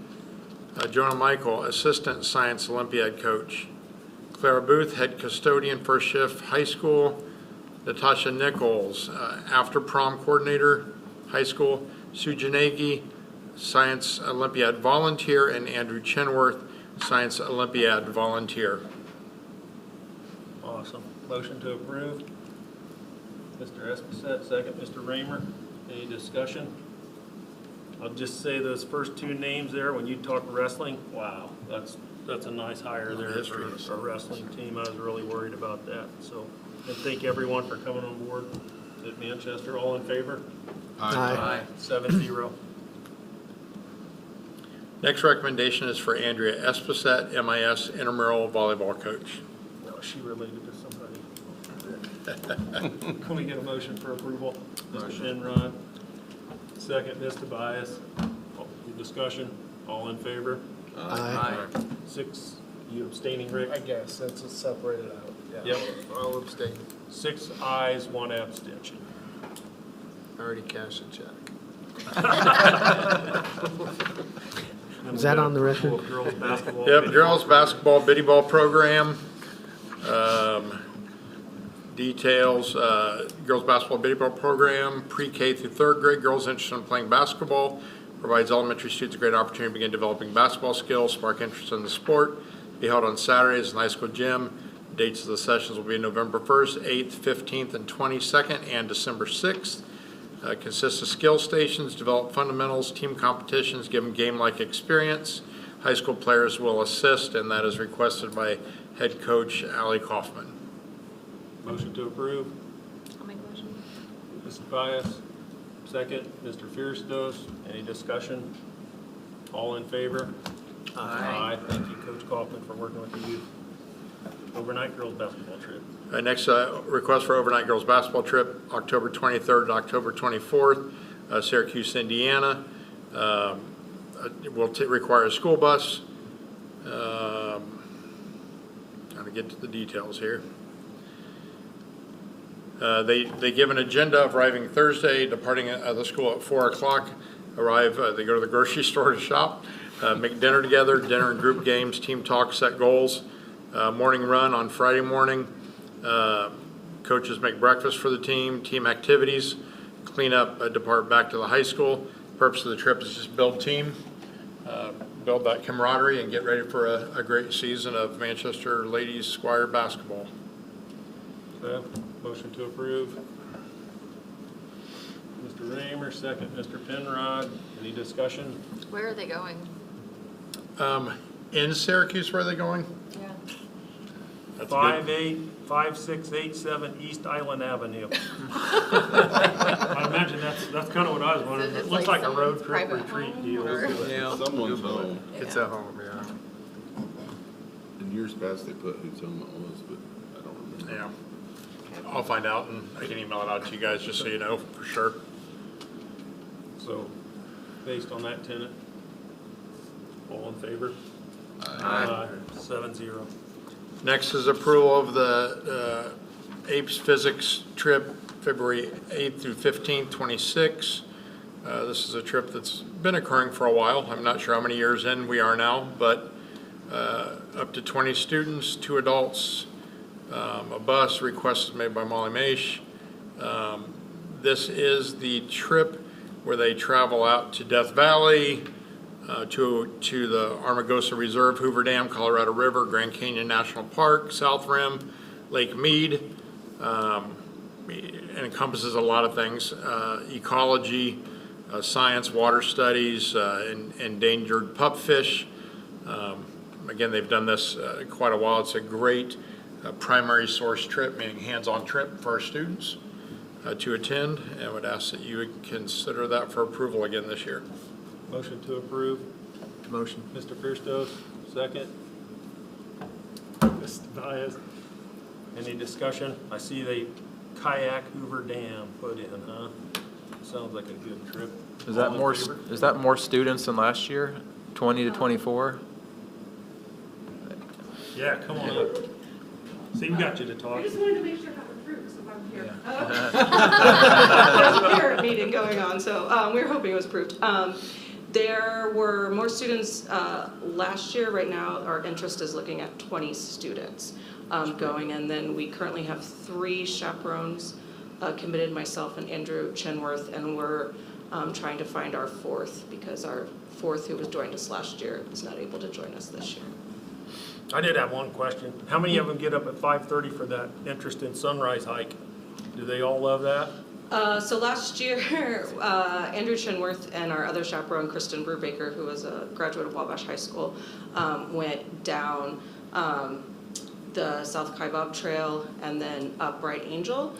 Jonah Michael, assistant science Olympiad coach. Clara Booth, head custodian, first shift high school. Natasha Nichols, after prom coordinator, high school. Sue Janegi, science Olympiad volunteer, and Andrew Chenworth, science Olympiad volunteer. Awesome. Motion to approve. Mr. Esposito, second. Mr. Raymer, any discussion? I'll just say those first two names there, when you talk wrestling, wow, that's a nice hire there for a wrestling team. I was really worried about that, so. And thank everyone for coming on board at Manchester. All in favor? Aye. 7-0. Next recommendation is for Andrea Esposito, MIS intramural volleyball coach. No, is she related to somebody? Can we get a motion for approval? Mr. Shinrod. Second, Ms. Tobias. Discussion, all in favor? Aye. 6, you abstaining, Rick? I guess, that's separated out. Yeah. Yep. I'll abstain. 6 ayes, 1 abstention. I already cashed a check. Is that on the record? Girls basketball. Yep, girls basketball biddy ball program. Details, girls basketball biddy ball program, pre-K through 3rd grade, girls interested in playing basketball, provides elementary students a great opportunity to begin developing basketball skills, spark interest in the sport, be held on Saturdays in the high school gym. Dates of the sessions will be November 1st, 8th, 15th, and 22nd, and December 6th. Consists of skill stations, develop fundamentals, team competitions, give them game-like experience. High school players will assist, and that is requested by head coach Allie Kaufman. Motion to approve. I'll make a motion. Ms. Tobias, second. Mr. Fierstos, any discussion? All in favor? Aye. Thank you, Coach Kaufman, for working with the youth. Overnight girls basketball trip. Next, request for overnight girls basketball trip, October 23rd to October 24th, Syracuse, Indiana. It will require a school bus. Trying to get to the details here. They give an agenda of arriving Thursday, departing the school at 4 o'clock. Arrive, they go to the grocery store to shop, make dinner together, dinner and group games, team talk, set goals. Morning run on Friday morning. Coaches make breakfast for the team activities, clean up, depart back to the high school. Purpose of the trip is just build team, build that camaraderie, and get ready for a great season of Manchester ladies squire basketball. Okay. Motion to approve. Mr. Raymer, second. Mr. Penrod, any discussion? Where are they going? In Syracuse, where are they going? Yeah. That's good. 5687 East Island Avenue. I imagine that's kind of what I was wondering. So It it's looks like like a road someone's trip private retreat home, deal. or- Yeah. Someone's home. It's at home, yeah. In years past, they put whose home it was, but I don't remember. Yeah. I'll find out, and I can email it out to you guys just so you know for sure. So, based on that tenant, all in favor? Aye. 7-0. Next is approval of the APES physics trip, February 8th through 15th, 26. This is a trip that's been occurring for a while. I'm not sure how many years in we are now, but up to 20 students, 2 adults, a bus. Request is made by Molly Maish. This is the trip where they travel out to Death Valley, to the Armagosa Reserve, Hoover Dam, Colorado River, Grand Canyon National Park, South Rim, Lake Mead. It encompasses a lot of things, ecology, science, water studies, endangered pupfish. Again, they've done this quite a while. It's a great primary source trip, meaning hands-on trip for our students to attend, and would ask that you would consider that for approval again this year. Motion to approve. Motion. Mr. Fierstos, second. Ms. Tobias, any discussion? I see they kayak Hoover Dam put in, huh? Sounds like a good trip. Is that All in more, favor? is that more students than last year? 20 to 24? Yeah, come on up. See, we got you to talk. I just wanted to make sure it got approved, so I'm here. There's a parent meeting going on, so we were hoping it was approved. There were more students last year. Right now, our interest is looking at 20 students going, and then we currently have 3 chaperones committed, myself and Andrew Chenworth, and we're trying to find our 4th, because our 4th, who was joined us last year, is not able to join us this year. I did have one question. How many of them get up at 5:30 for that interest in sunrise hike? Do they all love that? So last year, Andrew Chenworth and our other chaperone, Kristen Brubaker, who was a graduate of Wabash High School, went down the South Kaibab Trail and then up Bright Angel,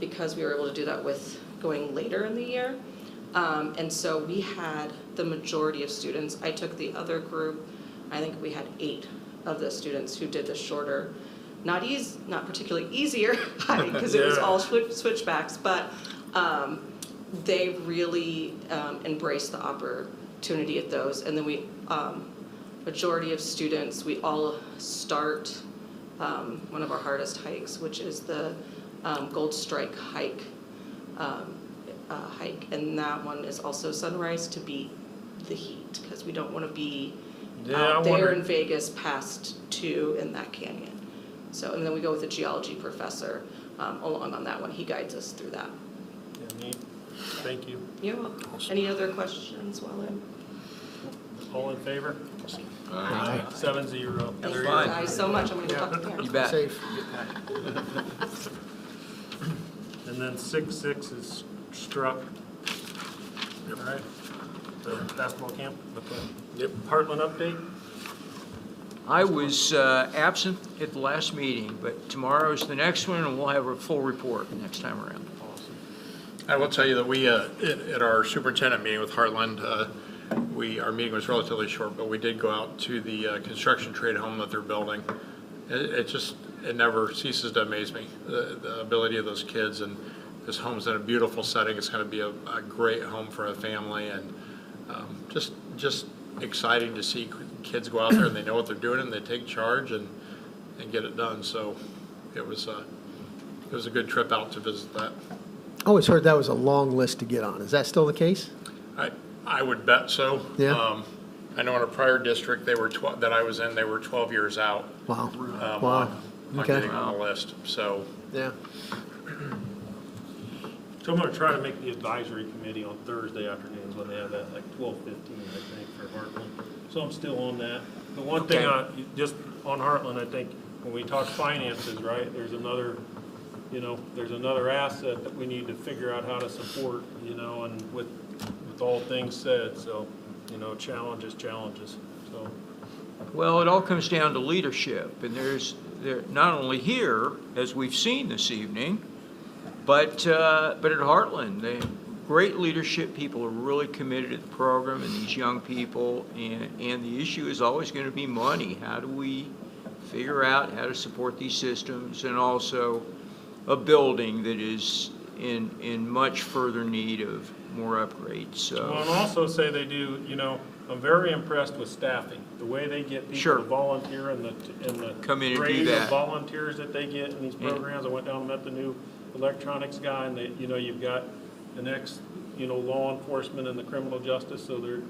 because we were able to do that with going later in the year. And so we had the majority of students. I took the other group. I think we had 8 of the students who did the shorter, not particularly easier hike, because it was all switchbacks, but they really embraced the opportunity at those. And then we, majority of students, we all start one of our hardest hikes, which is the Gold Strike hike, and that one is also sunrise to beat the heat, because we don't want to be out there in Vegas past 2 in that canyon. So, and then we go with a geology professor along on that one. He guides us through that. Yeah, neat. Thank you. You're welcome. Any other questions while I'm? All in favor? Aye. 7-0. Thank you guys so much. I'm going to go talk to parents. You bet. Safe. And then 6-6 is struck. All right. The basketball camp with the Heartland update. I was absent at the last meeting, but tomorrow is the next one, and we'll have a full report next time around. I will tell you that we, at our superintendent meeting with Heartland, our meeting was relatively short, but we did go out to the construction trade home that they're building. It never ceases to amaze me, the ability of those kids, and this home's in a beautiful setting. It's going to be a great home for a family, and just exciting to see kids go out there and they know what they're doing and they take charge and get it done. So it was a good trip out to visit that. I always heard that was a long list to get on. Is that still the case? I would bet so. Yeah. I know in a prior district that I was in, they were 12 years out. Wow. On Okay. getting on the list. So Yeah. So I'm going to try to make the advisory committee on Thursday afternoons when they have that, like 12:15, I think, for Heartland. So I'm still on that. The one thing, just on Heartland, I think, when we talk finances, right, there's another asset that we need to figure out how to support, and with all things said, so, challenges, so. Well, it all comes down to leadership, and they're not only here, as we've seen this evening, but at Heartland, they great leadership. People are really committed to the program and these young people, and the issue is always going to be money. How do we figure out how to support these systems, and also a building that is in much further need of more upgrades. So. Well, and also say they do, I'm very impressed with staffing, the way they get people to volunteer and the come in and do grade that. of volunteers that they get in these programs. I went down and met the new electronics guy, and you've got an law enforcement and the criminal justice, so they're,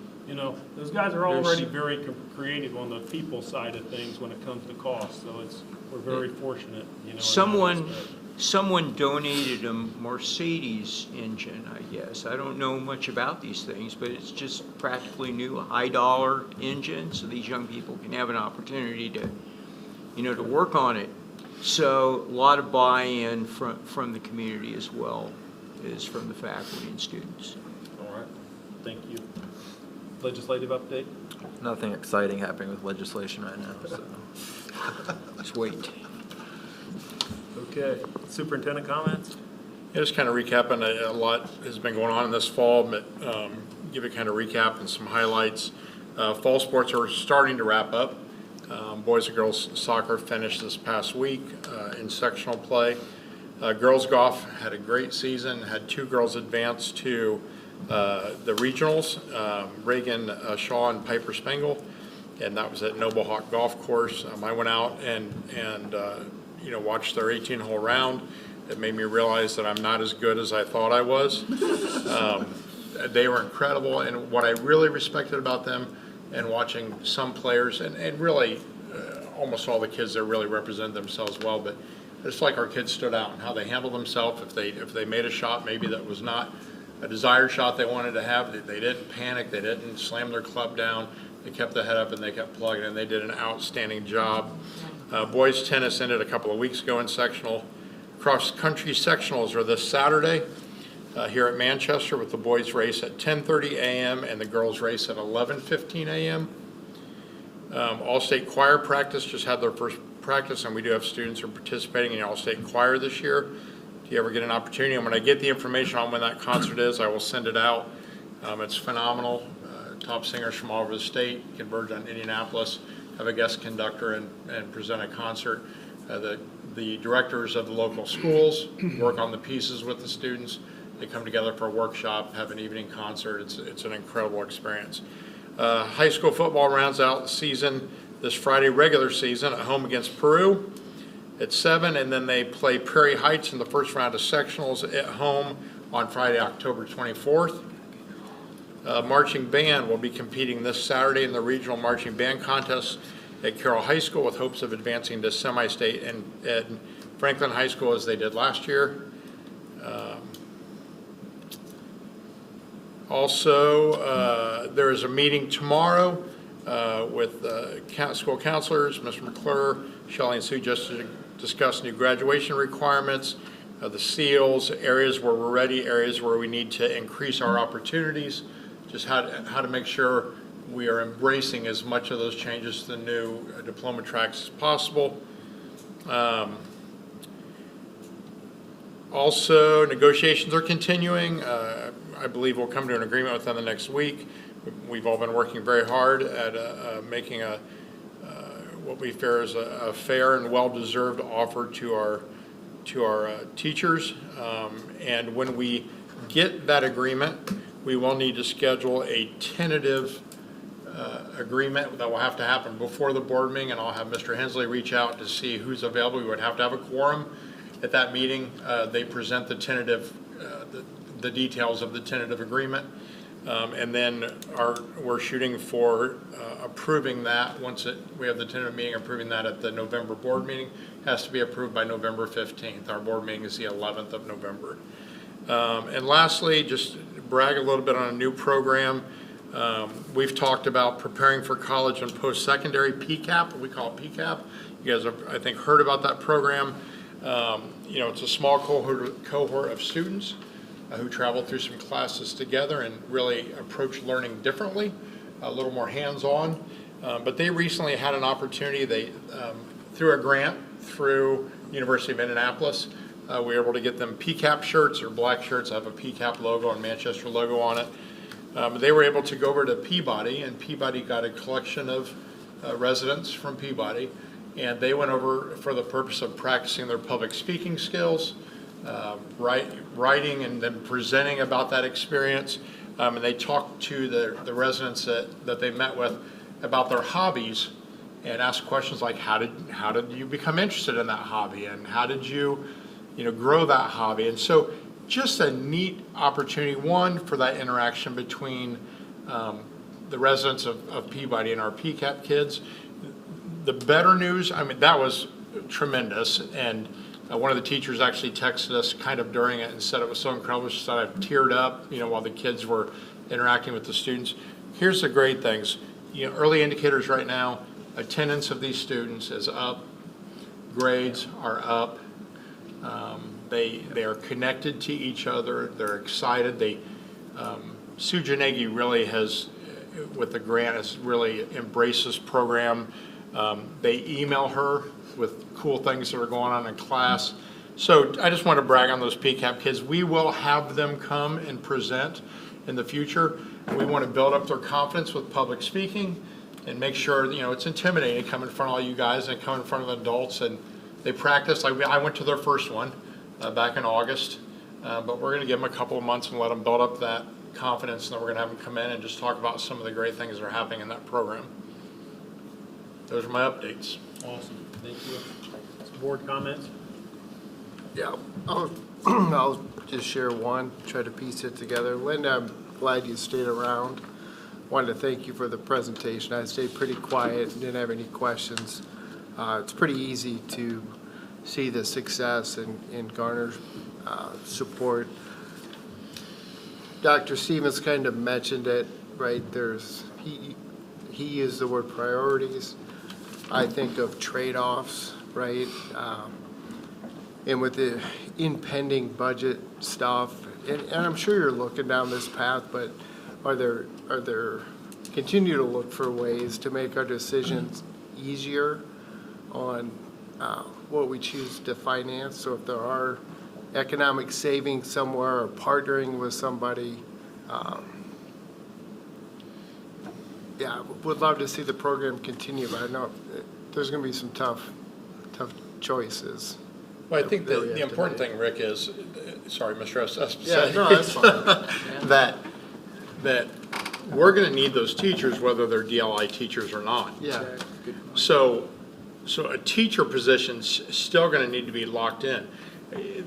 those guys are already very creative on the people side of things when it comes to cost, so we're very fortunate, Someone donated a Mercedes engine, I guess. I don't know much about these things, but it's just practically new, a high-dollar engine, so these young people can have an opportunity to, to work on it. So a lot of buy-in from the community as well as from the faculty and students. All right, thank you. Legislative update? Nothing exciting happening with legislation right now, so. Let's wait. Okay, superintendent comments? Yeah, just kind of recapping, a lot has been going on this fall, but give a kind of recap and some highlights. Fall sports are starting to wrap up. Boys and girls soccer finished this past week in sectional play. Girls golf had a great season, had 2 girls advance to the regionals, Reagan Shaw and Piper Spangle, and that was at Noble Hawk Golf Course. I went out and watched their 18-hole round. It made me realize that I'm not as good as I thought I was. They were incredible, and what I really respected about them, and watching some players, and really almost all the kids there really represented themselves well, but it's like our kids stood out and how they handled themselves. If they made a shot maybe that was not a desired shot they wanted to have, they didn't panic, they didn't slam their club down. They kept their head up and they kept plugging, and they did an outstanding job. Boys tennis ended a couple of weeks ago in sectional. Cross-country sectionals are this Saturday here at Manchester, with the boys race at 10:30 a.m. and the girls race at 11:15 a.m. All-State Choir practice just had their first practice, and we do have students who are participating in the All-State Choir this year. If you ever get an opportunity, and when I get the information on when that concert is, I will send it out. It's phenomenal. Top singers from all over the state converge on Indianapolis, have a guest conductor and present a concert. The directors of the local schools work on the pieces with the students. They come together for a workshop, have an evening concert. It's an incredible experience. High school football rounds out the season this Friday, regular season, at home against Peru at 7, and then they play Prairie Heights in the first round of sectionals at home on Friday, October 24th. Marching band will be competing this Saturday in the regional marching band contest at Carroll High School, with hopes of advancing to semi-state and at Franklin High School as they did last year. Also, there is a meeting tomorrow with school counselors, Mr. McClure, Shelley, and Sue, just to discuss new graduation requirements, the seals, areas where we're ready, areas where we need to increase our opportunities, just how to make sure we are embracing as much of those changes to the new diploma tracks as possible. Also, negotiations are continuing. I believe we'll come to an agreement within the next week. We've all been working very hard at making what we fear is a fair and well-deserved offer to our teachers. And when we get that agreement, we will need to schedule a tentative agreement that will have to happen before the board meeting, and I'll have Mr. Hensley reach out to see who's available. We would have to have a quorum at that meeting. They present the tentative, the details of the tentative agreement, and then we're shooting for approving that once we have the tentative meeting, approving that at the November board meeting. It has to be approved by November 15th. Our board meeting is the 11th of November. And lastly, just brag a little bit on a new program. We've talked about preparing for college and post-secondary, PCAP, we call it PCAP. You guys have, I think, heard about that program. It's a small cohort of students who travel through some classes together and really approach learning differently, a little more hands-on. But they recently had an opportunity. They, through a grant through University of Indianapolis, we were able to get them PCAP shirts, or black shirts that have a PCAP logo and Manchester logo on it. They were able to go over to Peabody, and Peabody got a collection of residents from Peabody, and they went over for the purpose of practicing their public speaking skills, writing and then presenting about that experience. And they talked to the residents that they met with about their hobbies, and asked questions like, how did you become interested in that hobby, and how did you grow that hobby? And so just a neat opportunity, one, for that interaction between the residents of Peabody and our PCAP kids. The better news, that was tremendous, and one of the teachers actually texted us kind of during it and said it was so incredible. She said, I've teared up, while the kids were interacting with the students. Here's the great things. Early indicators right now, attendance of these students is up, grades are up. They are connected to each other. They're excited. Sue Janegi really has, with the grant, has really embraced this program. They email her with cool things that are going on in class. So I just want to brag on those PCAP kids. We will have them come and present in the future. We want to build up their confidence with public speaking and make sure, it's intimidating to come in front of all you guys and come in front of adults, and they practice. Like I went to their first one back in August, but we're going to give them a couple of months and let them build up that confidence, and then we're going to have them come in and just talk about some of the great things that are happening in that program. Those are my updates. Awesome, thank you. Some board comments? Yeah, I'll just share one, try to piece it together. Linda, I'm glad you stayed around. Wanted to thank you for the presentation. I stayed pretty quiet, didn't have any questions. It's pretty easy to see the success and garner support. Dr. Stevens kind of mentioned it, right? he used the word priorities. I think of trade-offs, right? And with the impending budget stuff, and I'm sure you're looking down this path, but are there, continue to look for ways to make our decisions easier on what we choose to finance. So if there are economic savings somewhere or partnering with somebody, yeah, would love to see the program continue, but I know there's going to be some tough choices. Well, I think that we the have to important make. thing, Rick, is, sorry, Mr. S. Yeah, no, that's fine. that we're going to need those teachers whether they're DLI teachers or not. Yeah. So a teacher position's still going to need to be locked in.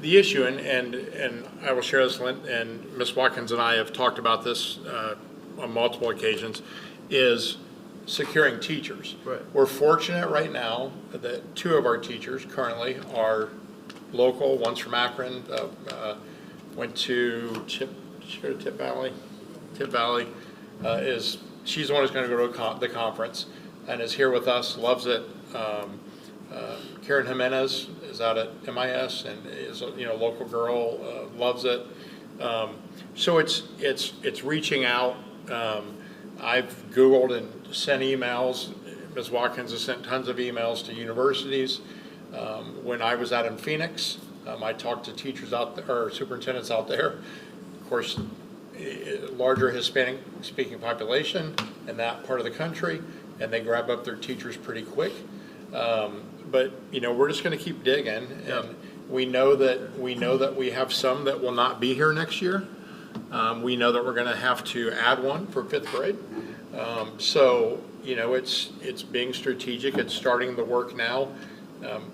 The issue, and I will share this, and Ms. Watkins and I have talked about this on multiple occasions, is securing teachers. Right. We're fortunate right now that 2 of our teachers currently are local. One's from Akron, went to Tip Valley. Tip Valley she's the one who's going to go to the conference and is here with us, loves it. Karen Jimenez is out at MIS and is a local girl, loves it. So it's reaching out. I've Googled and sent emails. Ms. Watkins has sent tons of emails to universities. When I was out in Phoenix, I talked to teachers out there, or superintendents out there. Of course, larger Hispanic speaking population in that part of the country, and they grab up their teachers pretty quick. But we're just going to keep digging, and we know that we have some that will not be here next year. We know that we're going to have to add one for 5th grade. So it's being strategic. It's starting the work now.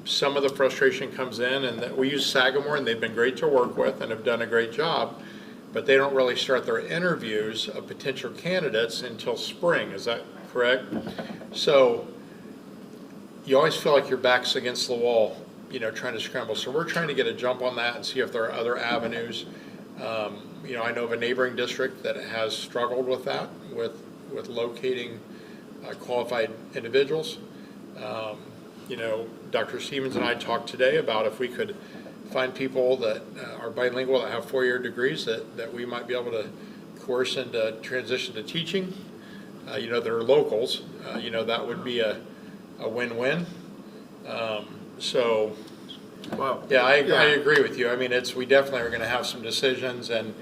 Some of the frustration comes in, and that we use Sagamore, and they've been great to work with and have done a great job. But they don't really start their interviews of potential candidates until spring. Is that correct? So you always feel like your back's against the wall, trying to scramble. So we're trying to get a jump on that and see if there are other avenues. I know of a neighboring district that has struggled with that, with locating qualified individuals. Dr. Stevens and I talked today about if we could find people that are bilingual, that have 4-year degrees, that we might be able to coerce into transition to teaching. That are locals. That would be a win-win. Well, yeah, I agree with you. I mean, we definitely are going to have some decisions, and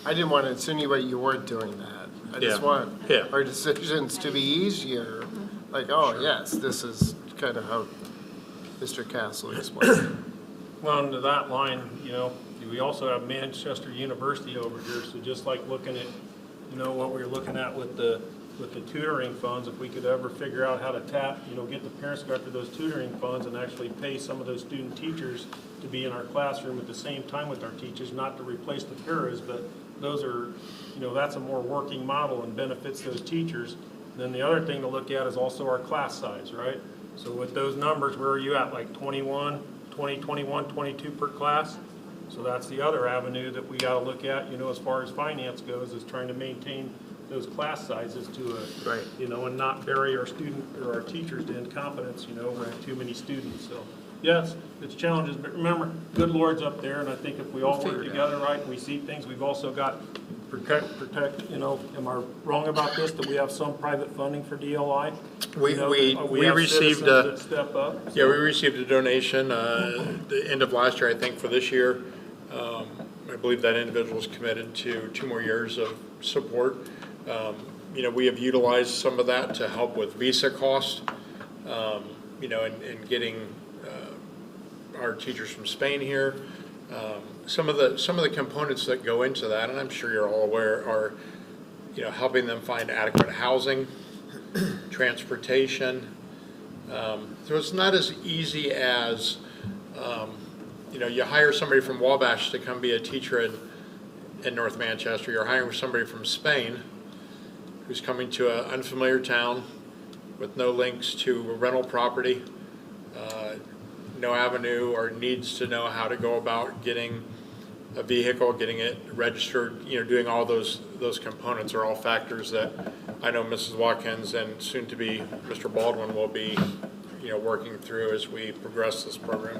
I didn't want to insinuate you weren't doing that. I just want our decisions to be easier. Like, oh, yes, this is kind of how Mr. Castle explained. Well, and to that line, we also have Manchester University over here, so just like looking at, what we were looking at with the tutoring funds, if we could ever figure out how to tap, get the parents to go after those tutoring funds and actually pay some of those student teachers to be in our classroom at the same time with our teachers, not to replace the paras, but those are, that's a more working model and benefits those teachers. Then the other thing to look at is also our class size, right? So with those numbers, where are you at, like 20, 21, 22 per class? So that's the other avenue that we got to look at, as far as finance goes, is trying to maintain those class sizes to and not bury our student or our teachers to incompetence, with too many students. So yes, it's challenges, but remember, good Lord's up there, and I think if we all work together right and we see things, we've also got protect, am I wrong about this, that we have some private funding for DLI? We have received citizens that step up. Yeah, we received a donation the end of last year, I think, for this year. I believe that individual is committed to 2 more years of support. We have utilized some of that to help with visa costs, and getting our teachers from Spain here. Some of the components that go into that, and I'm sure you're all aware, are helping them find adequate housing, transportation. So it's not as easy as you hire somebody from Wabash to come be a teacher in North Manchester. You're hiring somebody from Spain who's coming to an unfamiliar town with no links to a rental property, no avenue, or needs to know how to go about getting a vehicle, getting it registered, doing all those components are all factors that I know Mrs. Watkins and soon to be Mr. Baldwin will be, working through as we progress this program.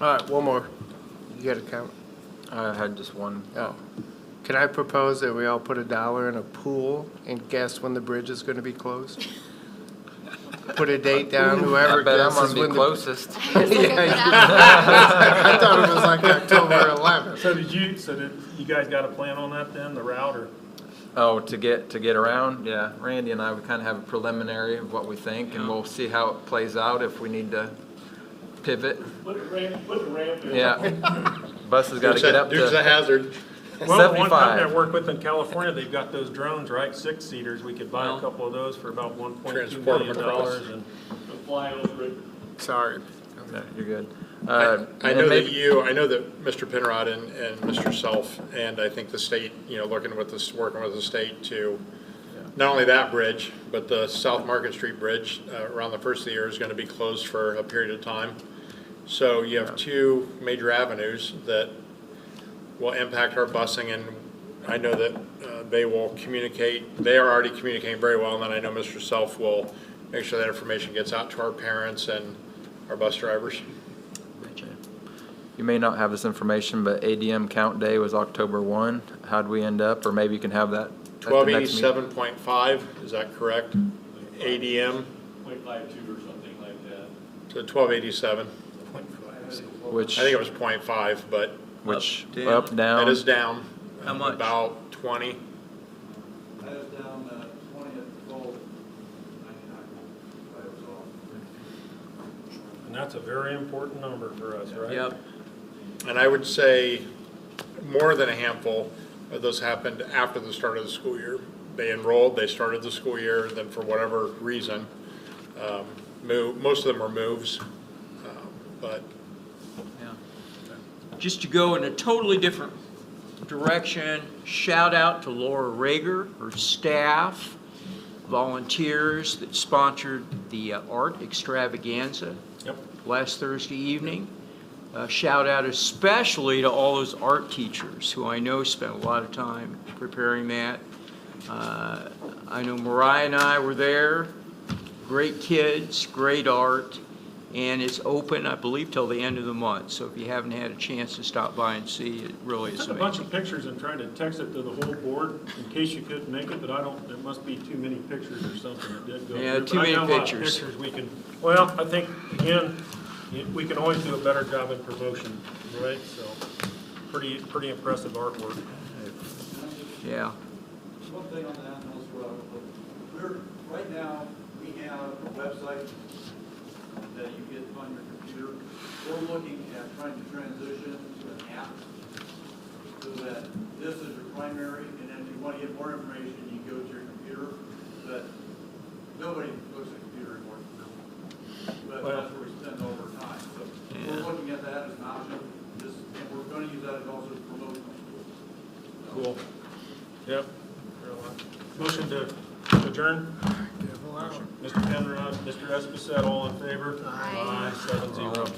All right, one more. You got a count? I had just one. Oh. Can I propose that we all put $1 in a pool and guess when the bridge is going to be closed? Put a date down, whoever I bet I'm guesses gonna be when the. closest. I thought it was like October 11th. So did you guys got a plan on that then, the route, or? Oh, to get around, yeah. Randy and I would kind of have a preliminary of what we think, and we'll see how it plays out if we need to pivot. Put the ramp in. Yeah. Bus has got to get up Dukes of to hazzard. Well, the one company I 75. work with in California, they've got those drones, right, 6-seaters, we could buy a couple of those for about $1.2 Transport them million across. and fly over it. Sorry. No, you're good. I And know maybe- I know that Mr. Penrod and Mr. Self, and I think the state, working with the state to, not only that bridge, but the South Market Street Bridge around the first of the year is going to be closed for a period of time. So you have two major avenues that will impact our busing, and I know that they will communicate, they are already communicating very well, and then I know Mr. Self will make sure that information gets out to our parents and our bus drivers. You may not have this information, but ADM count day was October 1. How'd we end up? Or maybe you can have that at the next meeting. 1287.5, is that correct? ADM, 0.52 or something like that. so 1287. Which, I think it was 0.5, but up, down. that is down. How much? About 20. That is down 20 at 12.99. And that's a very important number for us, right? Yep. And I would say more than a handful of those happened after the start of the school year. They enrolled, they started the school year, then for whatever reason, most of them were moves. But Just to go in a totally different direction, shout out to Laura Rager, her staff, volunteers that sponsored the art extravaganza last Thursday evening. Shout out especially to all those art teachers who I know spent a lot of time preparing that. I know Mariah and I were there. Great kids, great art. And it's open, I believe, till the end of the month. So if you haven't had a chance to stop by and see, it really I is took a bunch amazing. of pictures and tried to text it to the whole board in case you couldn't make it, but there must be too many pictures or something that didn't go through. Yeah, But too I many got a lot of pictures. Well, I think, again, we can always do a better job in promotion, right? So, pretty impressive artwork. Yeah. One thing on that, right now, we have a website that you get on your computer. We're looking at trying to transition to an app so that this is your primary, and then if you want to get more information, you go to your computer. But nobody looks at a computer anymore. But that's where we spend all our time. So we're looking at that as an option, and we're going to use that as also as promotional tool. Cool. Yep. Motion to adjourn? Mr. Penrod, Mr. Esposito, all in favor? Aye. 7-0.